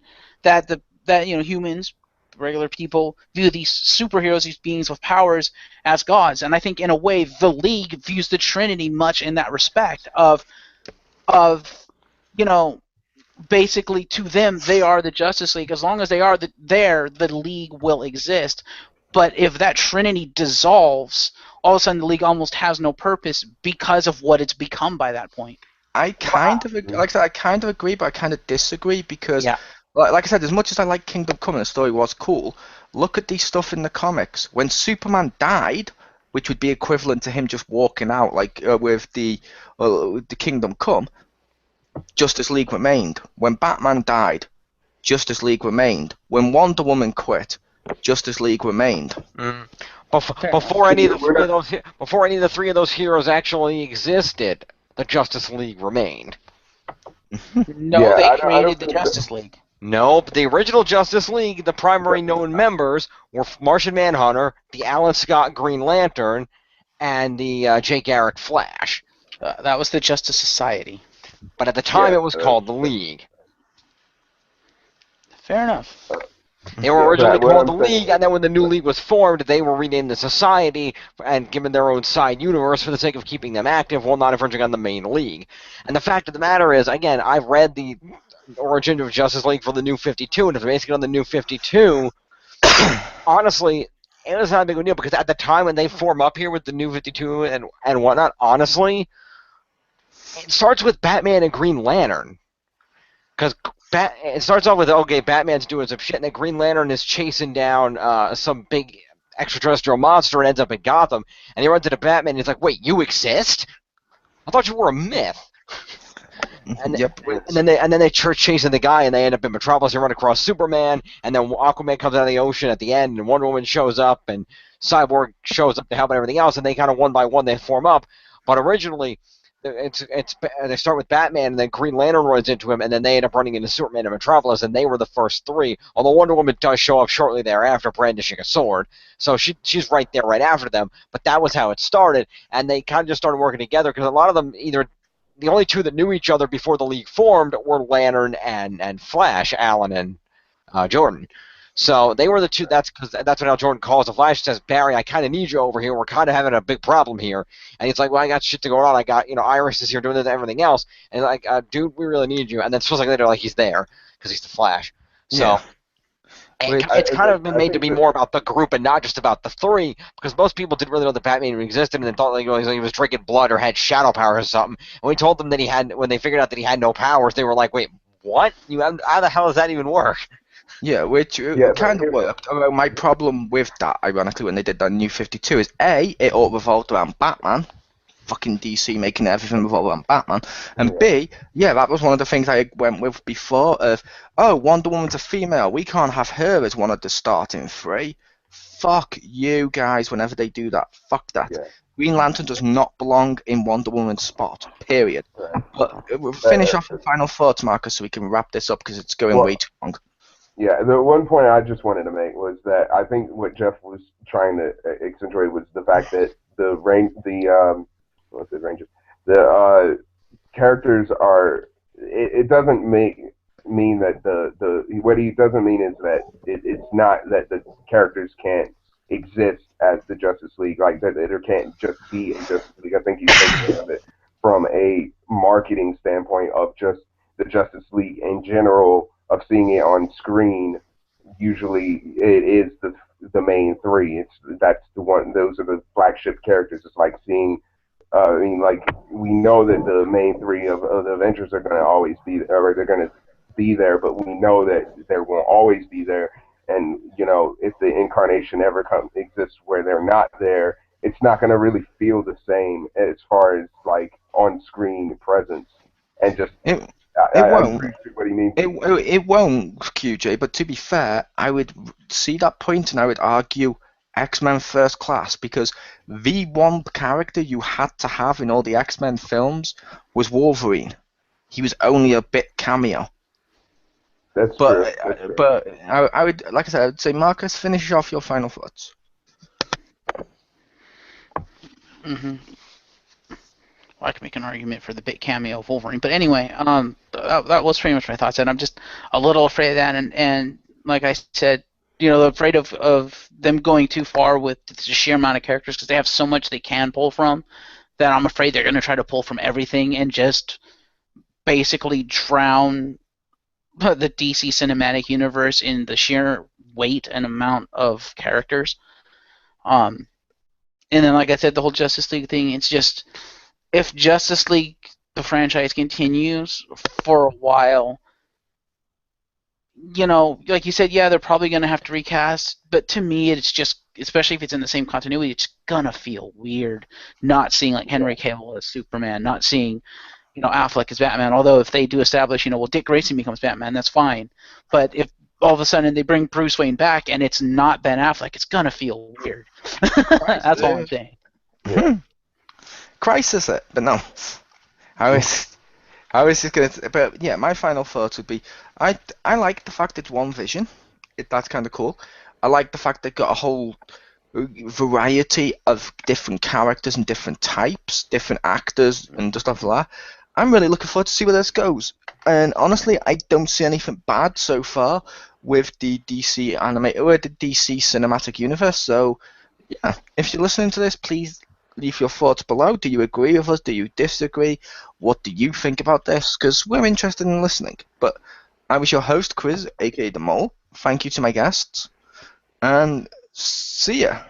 humans, regular people, view these superheroes, these beings with powers, as gods. And I think in a way the League views the Trinity much in that respect of basically to them they are the Justice League. As long as they are there, the League will exist. But if that Trinity dissolves, all of a sudden the League almost has no purpose because of what it's become by that point. I kind of agree, but I kind of disagree because like I said, as much as I like Kingdom Come and the story was cool, look at the stuff in the comics. When Superman died, which would be equivalent to him just walking out, like with the Kingdom Come, Justice League remained. When Batman died, Justice League remained. When Wonder Woman quit, Justice League remained. Before any of the three of those heroes actually existed, the Justice League remained. No, they created the Justice League. Nope, the original Justice League, the primary known members were Martian Manhunter, the Alan Scott Green Lantern, and the Jay Garrick Flash. That was the Justice Society. But at the time it was called the League. Fair enough. They were originally called the League, and then when the new League was formed, they were renamed the Society and given their own side universe for the sake of keeping them active while not infringing on the main League. And the fact of the matter is, again, I've read the origin of Justice League for the New 52, and it's basically on the New 52. Honestly, it was not a big deal, because at the time when they form up here with the New 52 and whatnot, honestly, it starts with Batman and Green Lantern. Because it starts off with, okay, Batman's doing some shit, and then Green Lantern is chasing down some big extraterrestrial monster and ends up in Gotham, and he runs into Batman, and he's like, wait, you exist? I thought you were a myth. And, and then they chasing the guy, and they end up in Metropolis and run across Superman, and then Aquaman comes out of the ocean at the end, and Wonder Woman shows up, and Cyborg shows up to help and everything else, and they kind of one by one they form up. But originally, they start with Batman, and then Green Lantern runs into him, and then they end up running into Superman and Metropolis, and they were the first three. Although Wonder Woman does show up shortly thereafter, brandishing a sword, so she's right there right after them. But that was how it started, and they kind of just started working together because a lot of them either the only two that knew each other before the league formed were Lantern and Flash, Alan and Jordan. So they were the two. That's what Al Jordan calls the Flash. Says, Barry, I kind of need you over here. We're kind of having a big problem here. And he's like, well, I got shit to go on. I got, Iris is here doing this and everything else. And like, dude, we really need you. And then it feels like later, like he's there because he's the Flash. So. Yeah. It's kind of been made to be more about the group and not just about the three, because most people didn't really know that Batman existed and thought like, he was drinking blood or had shadow powers or something. And we told them that when they figured out that he had no powers, they were like, wait, what? How the hell does that even work? Yeah, which kind of worked. My problem with that, ironically, when they did that New 52 is A, it all revolved around Batman. Fucking DC making everything revolve around Batman. And B, that was one of the things I went with before of, Wonder Woman's a female. We can't have her as one of the starting three. Fuck you guys whenever they do that. Fuck that. Yeah. Green Lantern does not belong in Wonder Woman's spot, period. Right. But we'll finish off the final thoughts, Marcus, so we can wrap this up because it's going way too long. Yeah, the one point I just wanted to make was that I think what Jeff was trying to accentuate was the fact that the characters are. It doesn't mean that what he doesn't mean is that it's not that the characters can't exist as the Justice League, like that there can't just be a Justice League. I think he's thinking of it from a marketing standpoint of just the Justice League in general, of seeing it on screen. Usually it is the main three. That's the one. Those are the flagship characters. It's like seeing. We know that the main three of the Avengers are going to always be, or they're going to be there, but we know that they won't always be there. And if the incarnation ever exists where they're not there, it's not going to really feel the same as far as like on-screen presence. And just it won't. What do you mean? It won't, QJ. But to be fair, I would see that point, and I would argue X-Men First Class, because the one character you had to have in all the X-Men films was Wolverine. He was only a bit cameo. That's true. But I would, like I said, I would say, Marcus, finish off your final thoughts. Mm-hmm. Well, I can make an argument for the bit cameo of Wolverine, but anyway, that was pretty much my thoughts, and I'm just a little afraid of that, and like I said, afraid of them going too far with the sheer amount of characters, because they have so much they can pull from, that I'm afraid they're going to try to pull from everything and just basically drown the DC cinematic universe in the sheer weight and amount of characters. And then, like I said, the whole Justice League thing, it's just, if Justice League, the franchise, continues for a while, like you said, they're probably going to have to recast, but to me, it's just, especially if it's in the same continuity, it's going to feel weird not seeing, like, Henry Cavill as Superman, not seeing, Affleck as Batman, although if they do establish, Dick Grayson becomes Batman, that's fine, but if all of a sudden they bring Bruce Wayne back and it's not Ben Affleck, it's going to feel weird. That's all I'm saying. Yeah. Crisis it, but no. I was just going to, but yeah, my final thoughts would be, I like the fact it's one Vision. That's kind of cool. I like the fact they've got a whole variety of different characters and different types, different actors and stuff like that. I'm really looking forward to see where this goes. And honestly, I don't see anything bad so far with the DC cinematic universe. So, yeah, if you're listening to this, please leave your thoughts below. Do you agree with us? Do you disagree? What do you think about this? Because we're interested in listening. But I was your host, Chriz, aka The Mole. Thank you to my guests. And see ya.